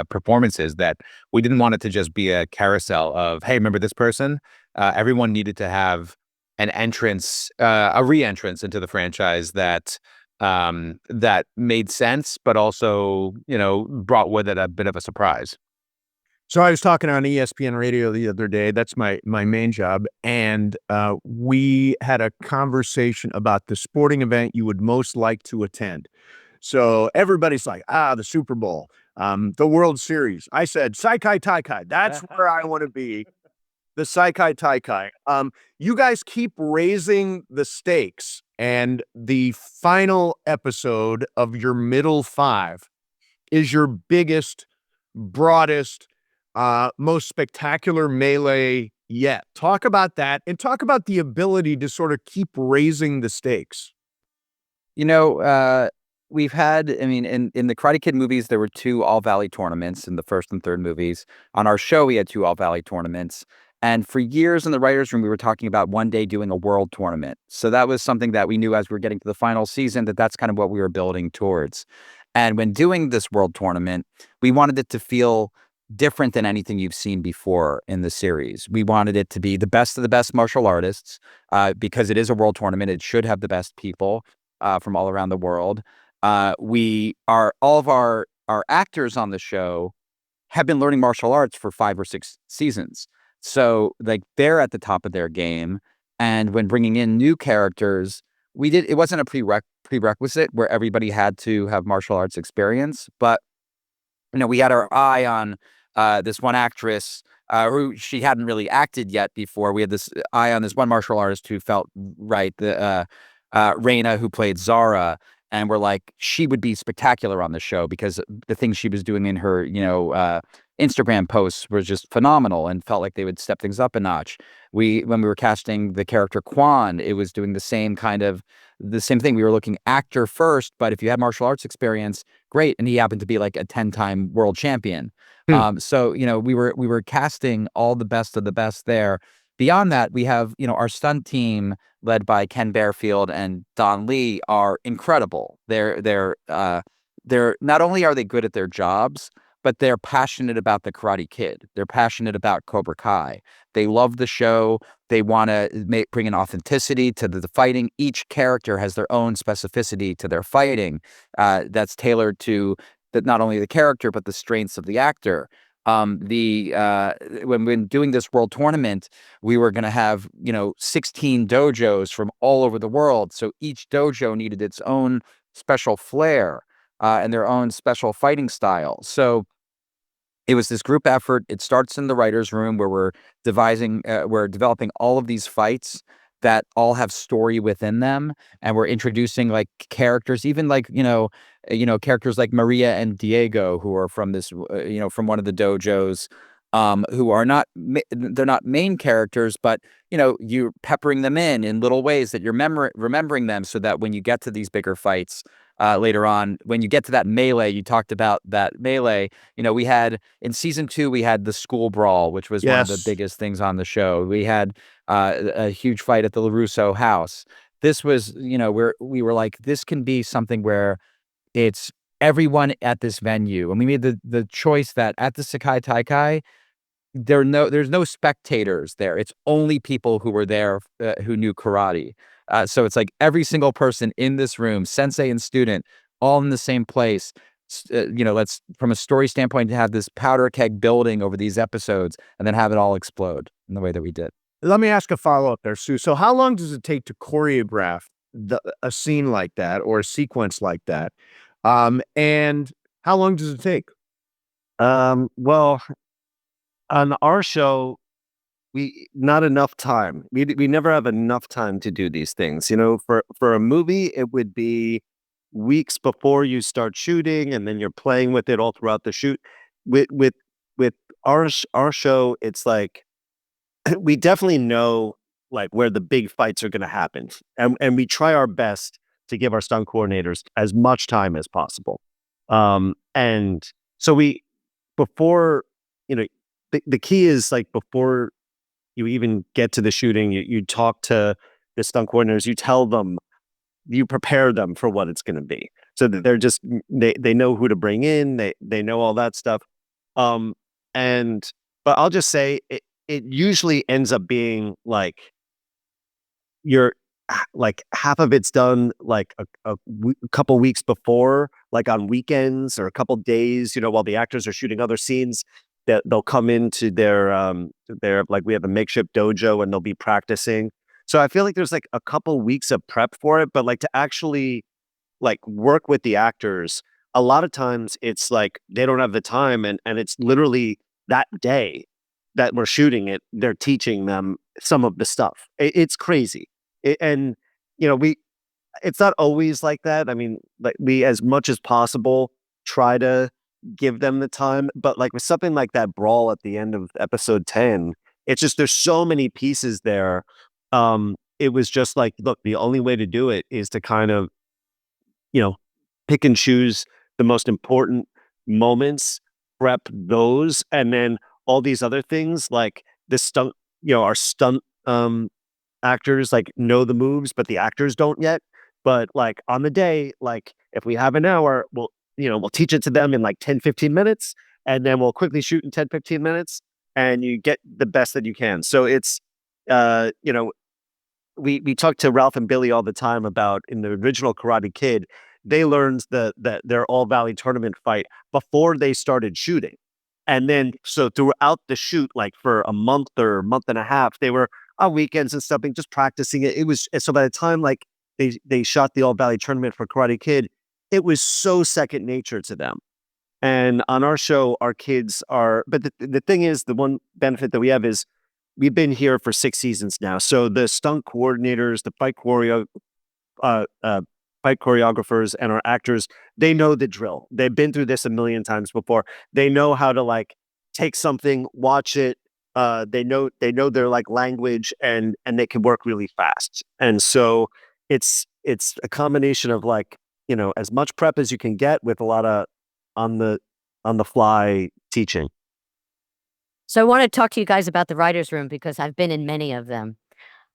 performances, that we didn't want it to just be a carousel of, hey, remember this person? Everyone needed to have an entrance, a re-entrance into the franchise that made sense, but also, brought with it a bit of a surprise. So I was talking on ESPN radio the other day. That's my main job. And we had a conversation about the sporting event you would most like to attend. So everybody's like, the Super Bowl, the World Series. I said, Saikai Taikai. That's where I want to be. The Saikai Taikai. You guys keep raising the stakes. And the final episode of your middle five is your biggest, broadest, most spectacular melee yet. Talk about that, and talk about the ability to sort of keep raising the stakes. We've had, in the Karate Kid movies, there were 2 All-Valley tournaments in the first and third movies. On our show, we had 2 All-Valley tournaments. And for years in the writers' room, we were talking about one day doing a world tournament. So that was something that we knew as we were getting to the final season, that's kind of what we were building towards. And when doing this world tournament, we wanted it to feel different than anything you've seen before in the series. We wanted it to be the best of the best martial artists, because it is a world tournament. It should have the best people from all around the world. All of our actors on the show have been learning martial arts for 5 or 6 seasons. So they're at the top of their game. And when bringing in new characters, it wasn't a prerequisite where everybody had to have martial arts experience, but we had our eye on this one actress who she hadn't really acted yet before. We had this eye on this one martial artist who felt right, the Reina, who played Zara. And we're like, she would be spectacular on the show, because the things she was doing in her, Instagram posts were just phenomenal, and felt like they would step things up a notch. When we were casting the character Quan, it was doing the same thing. We were looking actor first, but if you had martial arts experience, great. And he happened to be like a 10-time world champion. So, we were casting all the best of the best there. Beyond that, we have, our stunt team led by Ken Bearfield and Don Lee are incredible. They're not only are they good at their jobs, but they're passionate about the Karate Kid. They're passionate about Cobra Kai. They love the show. They want to bring an authenticity to the fighting. Each character has their own specificity to their fighting that's tailored to not only the character, but the strengths of the actor. When doing this world tournament, we were going to have 16 dojos from all over the world. So each dojo needed its own special flair and their own special fighting style. So it was this group effort. It starts in the writer's room where we're developing all of these fights that all have story within them, and we're introducing like characters, even like characters like Maria and Diego, who are from this from one of the dojos, who are they're not main characters, but you're peppering them in little ways that you're remembering them, so that when you get to these bigger fights later on, when you get to that melee, you talked about that melee. We had in season 2, we had the school brawl, which was one of the Yes. biggest things on the show. We had a huge fight at the LaRusso house. This was, where we were like, this can be something where it's everyone at this venue. And we made the choice that at the Saikai Taikai, there's no spectators there. It's only people who were there who knew karate. So it's like every single person in this room, sensei and student, all in the same place. Let's, from a story standpoint, to have this powder keg building over these episodes and then have it all explode in the way that we did. Let me ask a follow-up there, Sue. So how long does it take to choreograph a scene like that or a sequence like that? And how long does it take? Well, on our show, not enough time. We never have enough time to do these things. For a movie, it would be weeks before you start shooting, and then you're playing with it all throughout the shoot. With our show, it's like we definitely know like where the big fights are going to happen, and we try our best to give our stunt coordinators as much time as possible. And so before the key is like before you even get to the shooting, you talk to the stunt coordinators, you tell them, you prepare them for what it's going to be, so that they're just they know who to bring in, they know all that stuff. But I'll just say it usually ends up being like you're like half of it's done like a couple weeks before, like on weekends or a couple days, while the actors are shooting other scenes, that they'll come into their like, we have a makeshift dojo and they'll be practicing. So I feel like there's like a couple weeks of prep for it, but like to actually like work with the actors, a lot of times it's like they don't have the time, and it's literally that day that we're shooting it, they're teaching them some of the stuff. It's crazy. And it's not always like that. I mean, like we, as much as possible, try to give them the time, but like with something like that brawl at the end of episode 10, it's just, there's so many pieces there. It was just like, look, the only way to do it is to kind of, pick and choose the most important moments, prep those, and then all these other things like the stunt, our stunt actors like know the moves, but the actors don't yet. But like on the day, like if we have an hour, we'll teach it to them in like 10-15 minutes, and then we'll quickly shoot in 10-15 minutes, and you get the best that you can. So it's, we talk to Ralph and Billy all the time about, in the original Karate Kid, they learned their All Valley tournament fight before they started shooting. And then, so throughout the shoot, like for a month or month and a half, they were on weekends and stuff, just practicing it. It was, so by the time like they shot the All Valley tournament for Karate Kid, it was so second nature to them. And on our show, our kids are, but the thing is, the one benefit that we have is we've been here for 6 seasons now. So the stunt coordinators, the fight choreographers, and our actors, they know the drill. They've been through this a million times before. They know how to like take something, watch it. They know their like language, and they can work really fast. And so it's a combination of like, as much prep as you can get with a lot of on the fly teaching. So I want to talk to you guys about the writer's room, because I've been in many of them.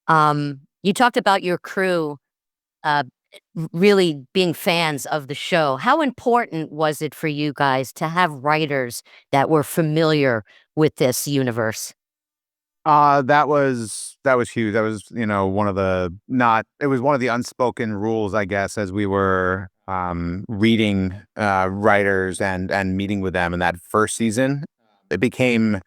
You talked about your crew really being fans of the show. How important was it for you guys to have writers that were familiar with this universe? That was huge. That was, it was one of the unspoken rules, I guess, as we were reading writers and meeting with them in that first season. It became,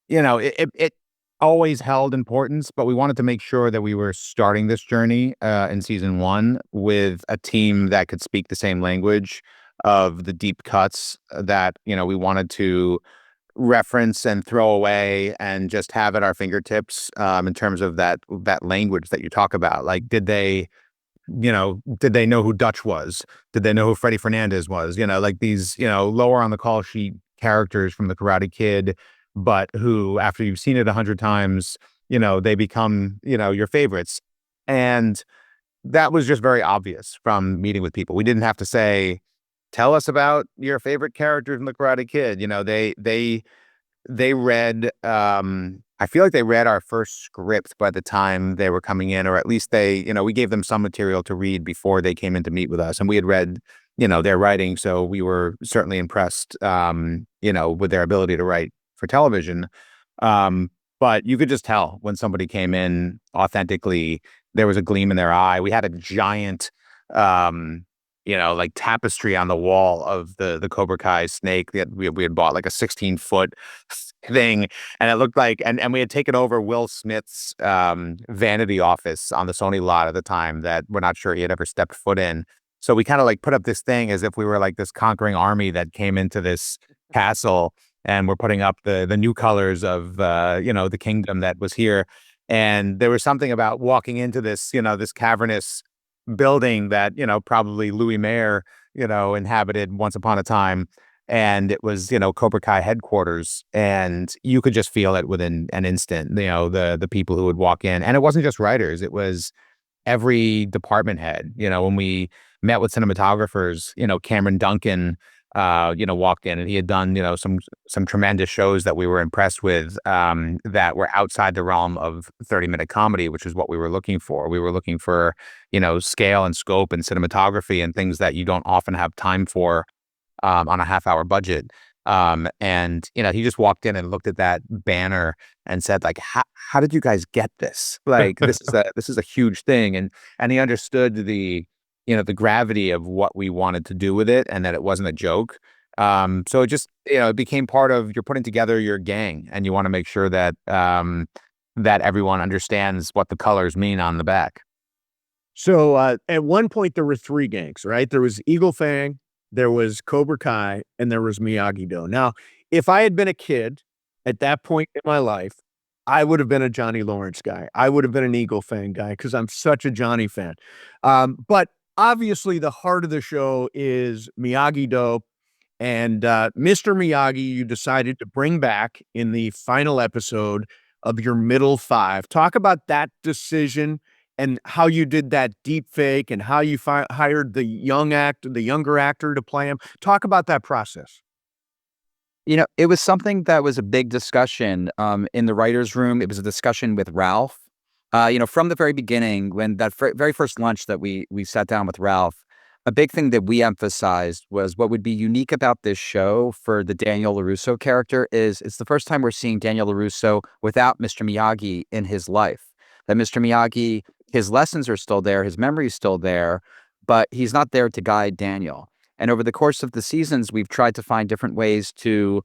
it always held importance, but we wanted to make sure that we were starting this journey in season 1 with a team that could speak the same language of the deep cuts that, we wanted to reference and throw away and just have at our fingertips, in terms of that language that you talk about. Like, did they know who Dutch was? Did they know who Freddie Fernandez was? Like these, lower on the call sheet characters from the Karate Kid, but who, after you've seen it 100 times, they become, your favorites. And that was just very obvious from meeting with people. We didn't have to say, tell us about your favorite character from the Karate Kid. They read, I feel like they read our first script by the time they were coming in, or at least we gave them some material to read before they came in to meet with us. And we had read, their writing. So we were certainly impressed, with their ability to write for television. But you could just tell when somebody came in authentically, there was a gleam in their eye. We had a giant, like tapestry on the wall of the Cobra Kai snake that we had bought, like a 16-foot thing. And it looked like, and we had taken over Will Smith's vanity office on the Sony lot at the time that we're not sure he had ever stepped foot in. So we kind of like put up this thing as if we were like this conquering army that came into this castle, and we're putting up the new colors of, the kingdom that was here. And there was something about walking into this, this cavernous building that, probably Louis Mayer, inhabited once upon a time. And it was, Cobra Kai headquarters, and you could just feel it within an instant, the people who would walk in. And it wasn't just writers, it was every department head. When we met with cinematographers, Cameron Duncan, walked in, and he had done, some tremendous shows that we were impressed with, that were outside the realm of 30-minute comedy, which is what we were looking for. We were looking for, scale and scope and cinematography and things that you don't often have time for, on a half-hour budget. And, he just walked in and looked at that banner and said, like, how did you guys get this? Like, this is a huge thing. And he understood the gravity of what we wanted to do with it, and that it wasn't a joke. So it just, it became part of, you're putting together your gang, and you want to make sure that, that everyone understands what the colors mean on the back. So at one point there were 3 gangs, right? There was Eagle Fang, there was Cobra Kai, and there was Miyagi-Do. Now, if I had been a kid at that point in my life, I would have been a Johnny Lawrence guy. I would have been an Eagle Fang guy because I'm such a Johnny fan. But obviously, the heart of the show is Miyagi-Do. And Mr. Miyagi, you decided to bring back in the final episode of your middle 5. Talk about that decision and how you did that deep fake and how you hired the younger actor to play him. Talk about that process. It was something that was a big discussion in the writer's room. It was a discussion with Ralph. From the very beginning, when that very first lunch that we sat down with Ralph, a big thing that we emphasized was what would be unique about this show for the Daniel LaRusso character is it's the first time we're seeing Daniel LaRusso without Mr. Miyagi in his life. That Mr. Miyagi, his lessons are still there, his memory is still there, but he's not there to guide Daniel. And over the course of the seasons, we've tried to find different ways to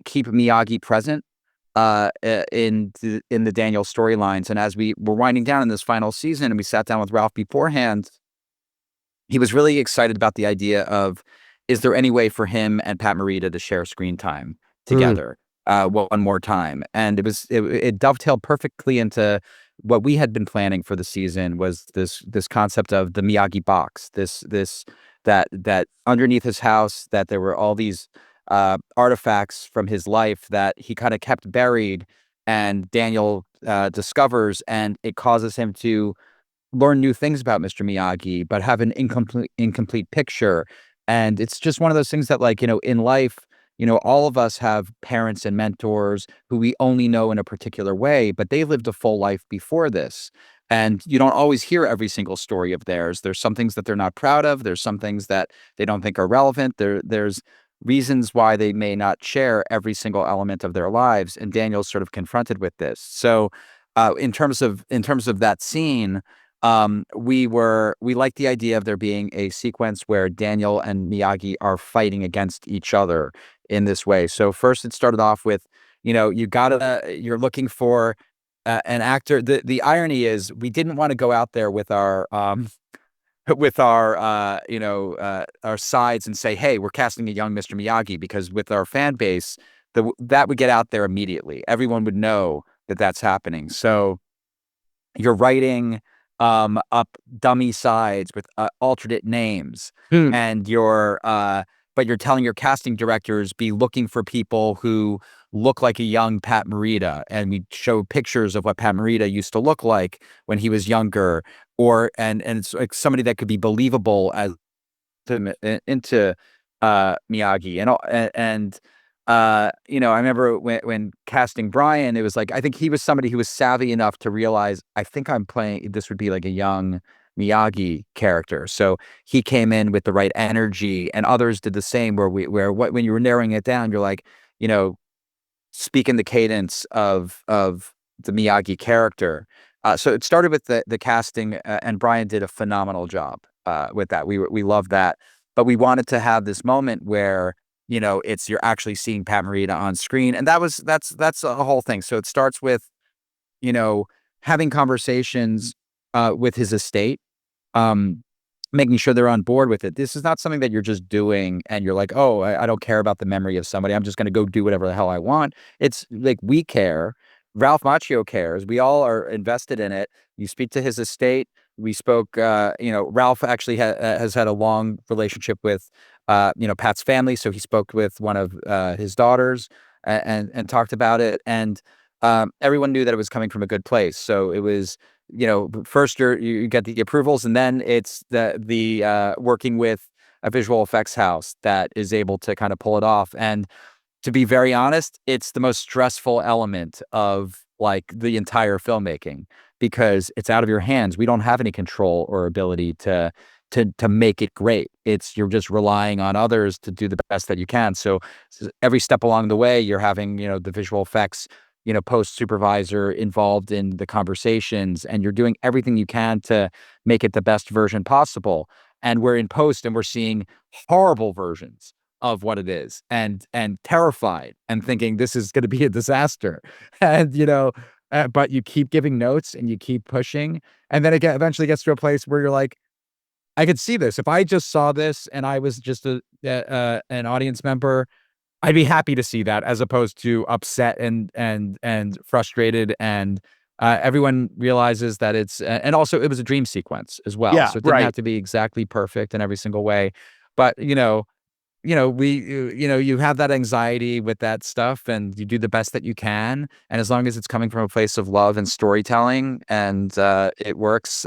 keep Miyagi present in the Daniel storylines. And as we were winding down in this final season and we sat down with Ralph beforehand, he was really excited about the idea of, is there any way for him and Pat Morita to share screen time together one more time? And it dovetailed perfectly into what we had been planning for the season, was this concept of the Miyagi box, that underneath his house, that there were all these artifacts from his life that he kind of kept buried, and Daniel discovers, and it causes him to learn new things about Mr. Miyagi, but have an incomplete picture. And it's just one of those things that, like, in life, all of us have parents and mentors who we only know in a particular way, but they lived a full life before this. And you don't always hear every single story of theirs. There's some things that they're not proud of. There's some things that they don't think are relevant. There's reasons why they may not share every single element of their lives. And Daniel's sort of confronted with this. So in terms of that scene, we liked the idea of there being a sequence where Daniel and Miyagi are fighting against each other in this way. So first it started off with, you're looking for an actor. The irony is we didn't want to go out there with our our sides and say, hey, we're casting a young Mr. Miyagi, because with our fan base, that would get out there immediately. Everyone would know that that's happening. So you're writing up dummy sides with alternate names, and but you're telling your casting directors, be looking for people who look like a young Pat Morita, and we show pictures of what Pat Morita used to look like when he was younger, and it's like somebody that could be believable as into Miyagi. I remember when casting Brian, it was like, I think he was somebody who was savvy enough to realize, I think this would be like a young Miyagi character. So he came in with the right energy, and others did the same, when you were narrowing it down, you're like, speak in the cadence of the Miyagi character. So it started with the casting, and Brian did a phenomenal job with that. We loved that, but we wanted to have this moment where you're actually seeing Pat Morita on screen, and that's a whole thing. So it starts with having conversations with his estate, making sure they're on board with it. This is not something that you're just doing and you're like, oh, I don't care about the memory of somebody, I'm just going to go do whatever the hell I want. It's like, we care. Ralph Macchio cares. We all are invested in it. You speak to his estate. We spoke, Ralph actually has had a long relationship with, Pat's family. So he spoke with one of his daughters and talked about it. And everyone knew that it was coming from a good place. So it was, first you get the approvals, and then it's the working with a visual effects house that is able to kind of pull it off. And to be very honest, it's the most stressful element of like the entire filmmaking, because it's out of your hands. We don't have any control or ability to make it great. You're just relying on others to do the best that you can. So every step along the way, you're having, the visual effects, post supervisor involved in the conversations, and you're doing everything you can to make it the best version possible. And we're in post and we're seeing horrible versions of what it is, and terrified and thinking this is going to be a disaster. And, but you keep giving notes and you keep pushing. And then it eventually gets to a place where you're like, I could see this. If I just saw this and I was just an audience member, I'd be happy to see that, as opposed to upset and frustrated. And everyone realizes that and also it was a dream sequence as well. Yeah, so it didn't right. have to be exactly perfect in every single way. But, you have that anxiety with that stuff, and you do the best that you can. And as long as it's coming from a place of love and storytelling, and it works,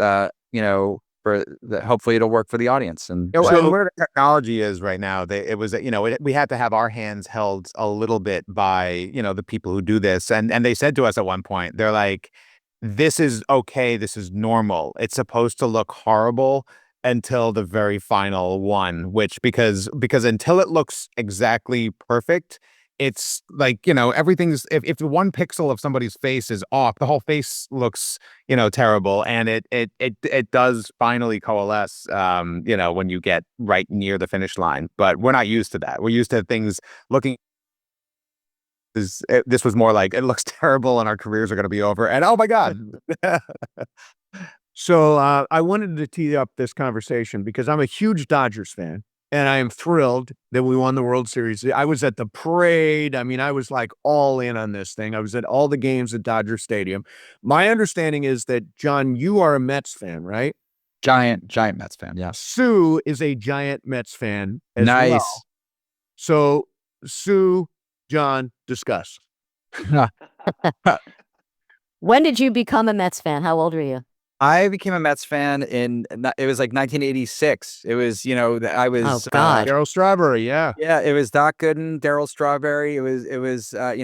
hopefully it'll work for the audience. And and where the technology is right now, we had to have our hands held a little bit by, the people who do this. And they said to us at one point, they're like, this is okay. This is normal. It's supposed to look horrible until the very final one, because until it looks exactly perfect, it's like, everything's, if the 1 pixel of somebody's face is off, the whole face looks, terrible. And it does finally coalesce, when you get right near the finish line. But we're not used to that. We're used to things looking. This was more like, it looks terrible and our careers are going to be over. And oh my God. So I wanted to tee up this conversation because I'm a huge Dodgers fan, and I am thrilled that we won the World Series. I was at the parade. I mean, I was like all in on this thing. I was at all the games at Dodger Stadium. My understanding is that, John, you are a Mets fan, right? Giant Mets fan. Yes. Sue is a giant Mets fan as Nice. well. So Sue, John, discuss. When did you become a Mets fan? How old were you? I became a Mets fan it was like 1986. It was, I was, Oh, God. Darryl Strawberry, yeah. Yeah, it was Doc Gooden, Darryl Strawberry. I was, I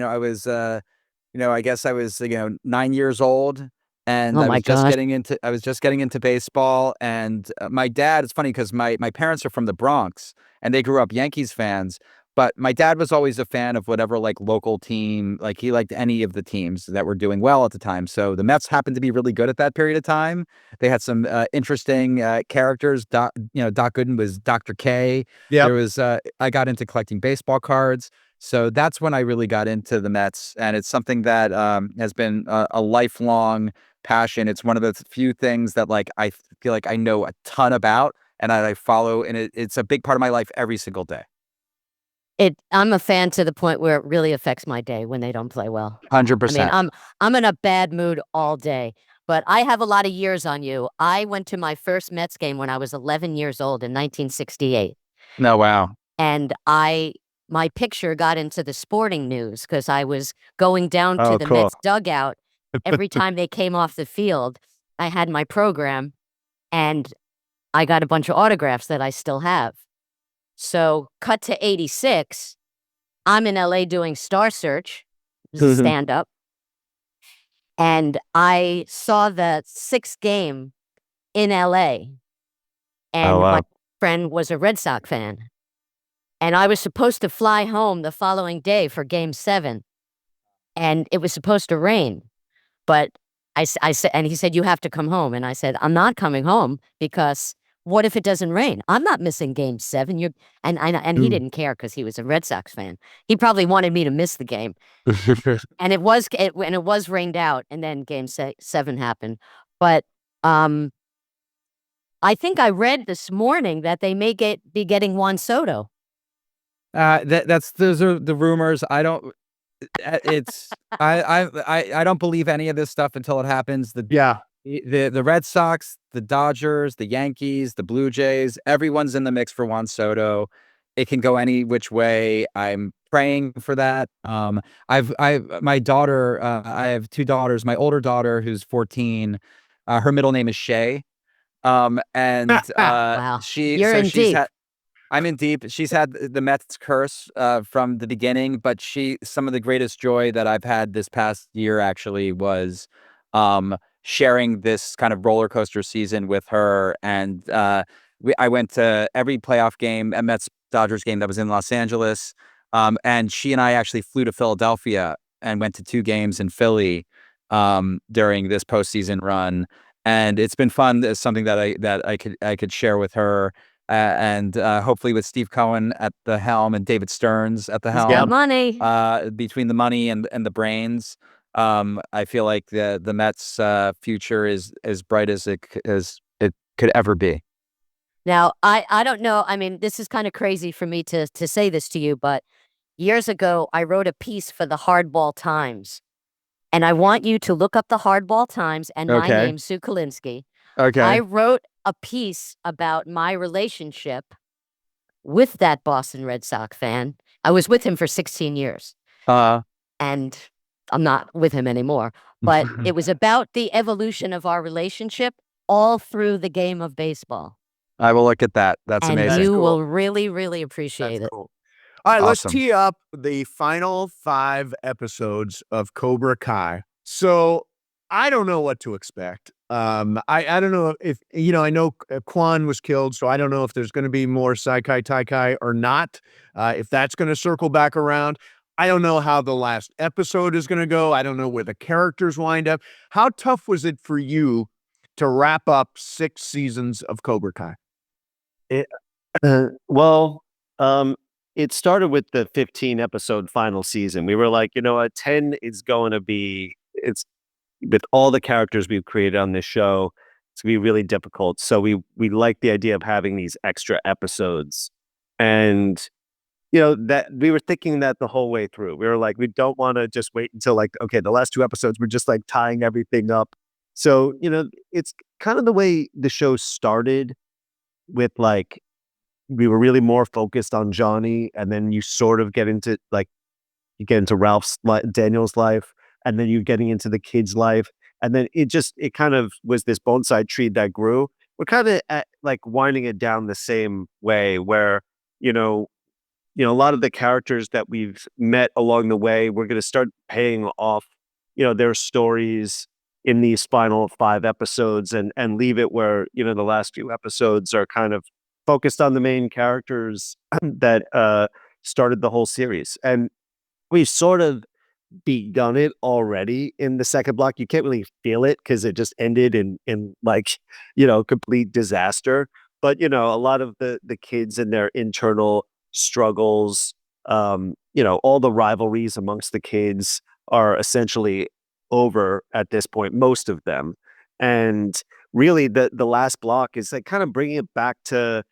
guess I was, 9 years old, and Oh, I my was just gosh. I was just getting into baseball. And my dad, it's funny because my parents are from the Bronx and they grew up Yankees fans, But my dad was always a fan of whatever like local team, like he liked any of the teams that were doing well at the time. So the Mets happened to be really good at that period of time. They had some interesting characters. Doc Gooden was Dr. K. Yep. There was I got into collecting baseball cards. So that's when I really got into the Mets, and it's something that has been a lifelong passion. It's one of the few things that like I feel like I know a ton about, and I follow, and it's a big part of my life every single day. I'm a fan to the point where it really affects my day when they don't play well. 100%. I mean, I'm in a bad mood all day, but I have a lot of years on you. I went to my first Mets game when I was 11 years old in 1968. No, wow. And my picture got into the sporting news because I was going down to Oh, the cool. Mets dugout every time they came off the field. I had my program, and I got a bunch of autographs that I still have. So cut to 86, I'm in LA doing Star Search, stand-up, and I saw the 6th game in LA, and wow. my friend was a Red Sox fan. And I was supposed to fly home the following day for Game 7, and it was supposed to rain. But I said, and he said, "You have to come home." And I said, "I'm not coming home because what if it doesn't rain? I'm not missing Game 7." And he didn't care because he was a Red Sox fan. He probably wanted me to miss the game. And it was rained out, and then Game 7 happened. But I think I read this morning that they may be getting Juan Soto. Those are the rumors. I don't. I don't believe any of this stuff until it happens. The Red Sox, the Dodgers, the Yankees, the Blue Jays, everyone's in the mix for Juan Soto. It can go any which way. I'm praying for that. My daughter, I have 2 daughters. My older daughter, who's 14, her middle name is Shay. And Wow. You're in deep. I'm in deep. She's had the Mets curse from the beginning, but some of the greatest joy that I've had this past year actually was sharing this kind of roller coaster season with her. And I went to every playoff game, a Mets Dodgers game that was in Los Angeles. And she and I actually flew to Philadelphia and went to 2 games in Philly during this postseason run. And it's been fun. It's something that I could share with her. And hopefully with Steve Cohen at the helm and David Stearns at the helm. Got money. Between the money and the brains, I feel like the Mets' future is as bright as it could ever be. Now, I don't know. I mean, this is kind of crazy for me to say this to you, but years ago, I wrote a piece for the Hardball Times. And I want you to look up the Hardball Times and my name, Sue Kalinsky. Okay. I wrote a piece about my relationship with that Boston Red Sox fan. I was with him for 16 years. And I'm not with him anymore. But it was about the evolution of our relationship all through the game of baseball. I will look at that. That's and amazing. You will really, really appreciate it. Cool. All right, Awesome. Let's tee up the final 5 episodes of Cobra Kai. So I don't know what to expect. I don't know if, I know Quan was killed, so I don't know if there's going to be more Saikai Taikai or not, if that's going to circle back around. I don't know how the last episode is going to go. I don't know where the characters wind up. How tough was it for you to wrap up 6 seasons of Cobra Kai? It started with the 15-episode final season. We were like, 10 is going to be, it's with all the characters we've created on this show, it's going to be really difficult. So we like the idea of having these extra episodes. And, that we were thinking that the whole way through. We were like, we don't want to just wait until the last 2 episodes, we're just like tying everything up. So, it's kind of the way the show started with we were really more focused on Johnny, and then you sort of get into Daniel's life, and then you're getting into the kid's life, and then it kind of was this bonsai tree that grew. We're kind of winding it down the same way, where a lot of the characters that we've met along the way, we're going to start paying off their stories in these final 5 episodes, and leave it where the last few episodes are kind of focused on the main characters that started the whole series. And we've sort of begun it already in the second block. You can't really feel it because it just ended in like, complete disaster. But, a lot of the kids and their internal struggles, all the rivalries amongst the kids are essentially over at this point, most of them. And really the last block is like kind of bringing it back to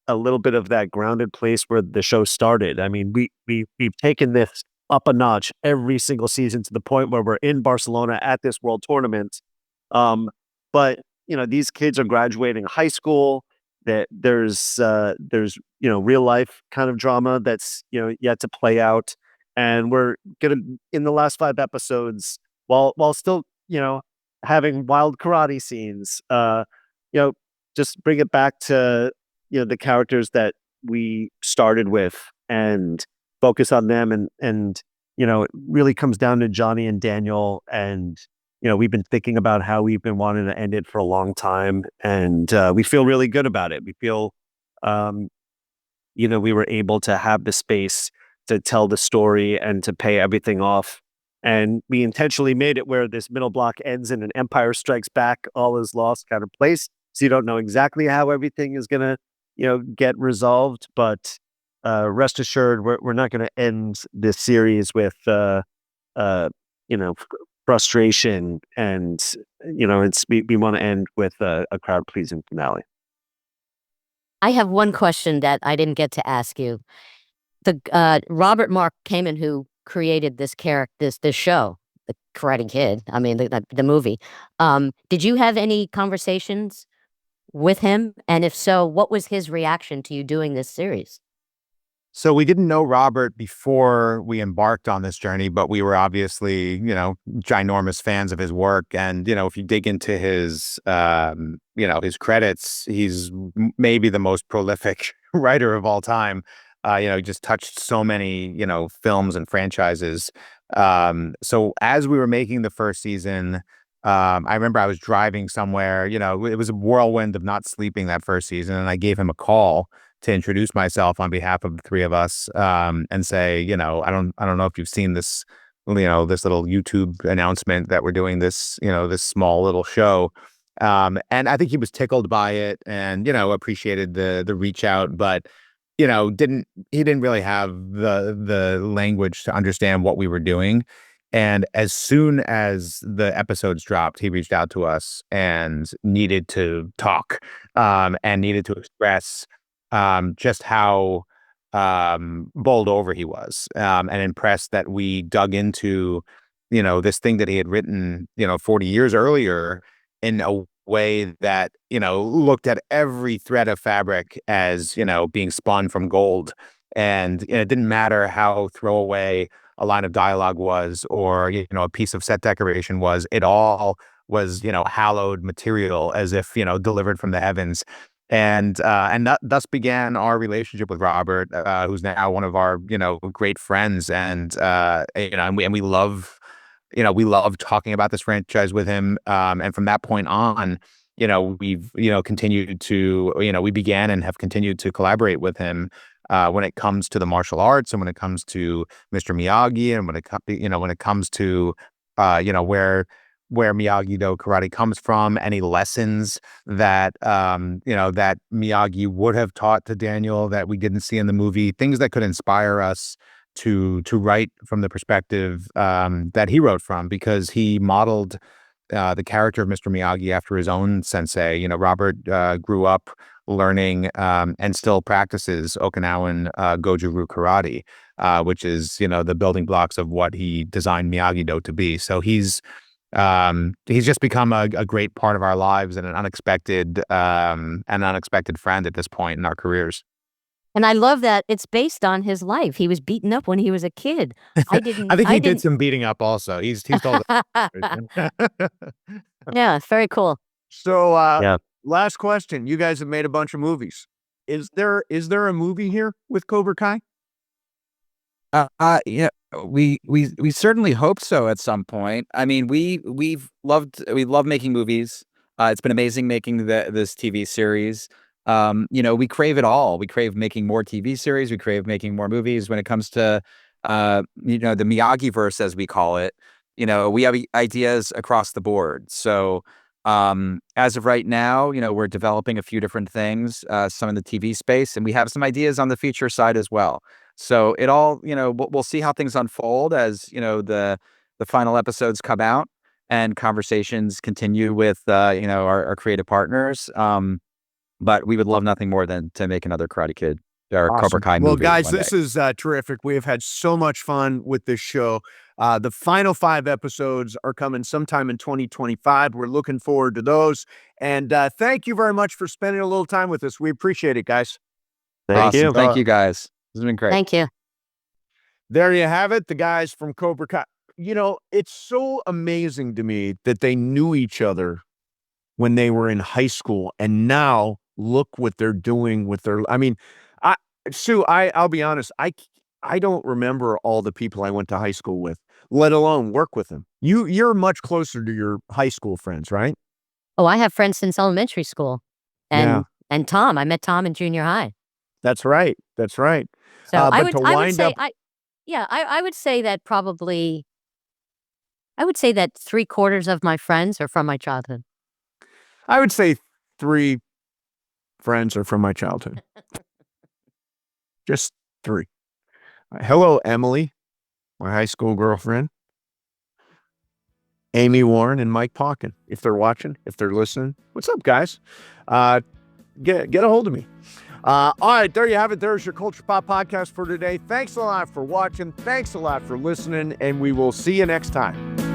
a little bit of that grounded place where the show started. I mean, we've taken this up a notch every single season to the point where we're in Barcelona at this world tournament. But these kids are graduating high school. That there's real life kind of drama that's yet to play out, and we're gonna in the last 5 episodes while still having wild karate scenes, just bring it back to the characters that we started with and focus on them, and it really comes down to Johnny and Daniel. And we've been thinking about how we've been wanting to end it for a long time, and we feel really good about it. We feel we were able to have the space to tell the story and to pay everything off. And we intentionally made it where this middle block ends in an Empire Strikes Back, all is lost kind of place. So you don't know exactly how everything is going to get resolved, but rest assured, we're not going to end this series with frustration, and we want to end with a crowd pleasing finale. I have one question that I didn't get to ask you. The Robert Mark Kamen, who created this show, The Karate Kid, I mean the movie, did you have any conversations with him? And if so, what was his reaction to you doing this series? So we didn't know Robert before we embarked on this journey, but we were obviously, ginormous fans of his work. And, if you dig into his, his credits, he's maybe the most prolific writer of all time. He just touched so many, films and franchises. So as we were making the first season, I remember I was driving somewhere, it was a whirlwind of not sleeping that first season. And I gave him a call to introduce myself on behalf of the three of us, and say, I don't know if you've seen this, this little YouTube announcement that we're doing this, this small little show. And I think he was tickled by it and, appreciated the reach out, but, he didn't really have the language to understand what we were doing. And as soon as the episodes dropped, he reached out to us and needed to talk, and needed to express just how bowled over he was, and impressed that we dug into, this thing that he had written, 40 years earlier in a way that, looked at every thread of fabric as, being spun from gold. And it didn't matter how throwaway a line of dialogue was, or, a piece of set decoration was. It all was, hallowed material, as if, delivered from the heavens. And thus began our relationship with Robert, who's now one of our, great friends. And, and we love, we love talking about this franchise with him. And from that point on, we've, continued to, we began and have continued to collaborate with him, when it comes to the martial arts, and when it comes to Mr. Miyagi, and when it comes to, where Miyagi-Do karate comes from, any lessons that, that Miyagi would have taught to Daniel that we didn't see in the movie, things that could inspire us to write from the perspective, that he wrote from, because he modeled, the character of Mr. Miyagi after his own sensei. Robert, grew up learning, and still practices Okinawan, Goju-Ryu karate, which is, the building blocks of what he designed Miyagi-Do to be. So he's just become a great part of our lives, and an unexpected friend at this point in our careers. And I love that it's based on his life. He was beaten up when he was a kid. I think he did some beating up also. He's told us. Yeah, it's very cool. So, Yeah. last question. You guys have made a bunch of movies. Is there a movie here with Cobra Kai? Yeah, we certainly hope so at some point. I mean, we love making movies. It's been amazing making this TV series. We crave it all. We crave making more TV series. We crave making more movies. When it comes to, the Miyagi-verse, as we call it, we have ideas across the board. So as of right now, we're developing a few different things, some in the TV space, and we have some ideas on the feature side as well. So it all, we'll see how things unfold as, the final episodes come out and conversations continue with, our creative partners. But we would love nothing more than to make another Karate Kid or Awesome. Cobra Kai movie. Well, guys, one this day. is terrific. We have had so much fun with this show. The final 5 episodes are coming sometime in 2025. We're looking forward to those. And thank you very much for spending a little time with us. We appreciate it, guys. Thank you. Thank you, guys. This has been great. Thank you. There you have it, the guys from Cobra Kai. It's so amazing to me that they knew each other when they were in high school, and now look what they're doing with their. Sue, I'll be honest, I don't remember all the people I went to high school with, let alone work with them. You're much closer to your high school friends, right? Oh, I have friends since elementary school. Yeah. And Tom, I met Tom in junior high. That's right. That's right. So But I would to I would wind say up, I would say that probably I would say that 3/4 of my friends are from my childhood. I would say 3 friends are from my childhood. Just 3. Hello, Emily, my high school girlfriend. Amy Warren and Mike Pauken. If they're watching, if they're listening, what's up, guys? Get a hold of me. All right, there you have it. There's your Culture Pop podcast for today. Thanks a lot for watching. Thanks a lot for listening, and we will see you next time.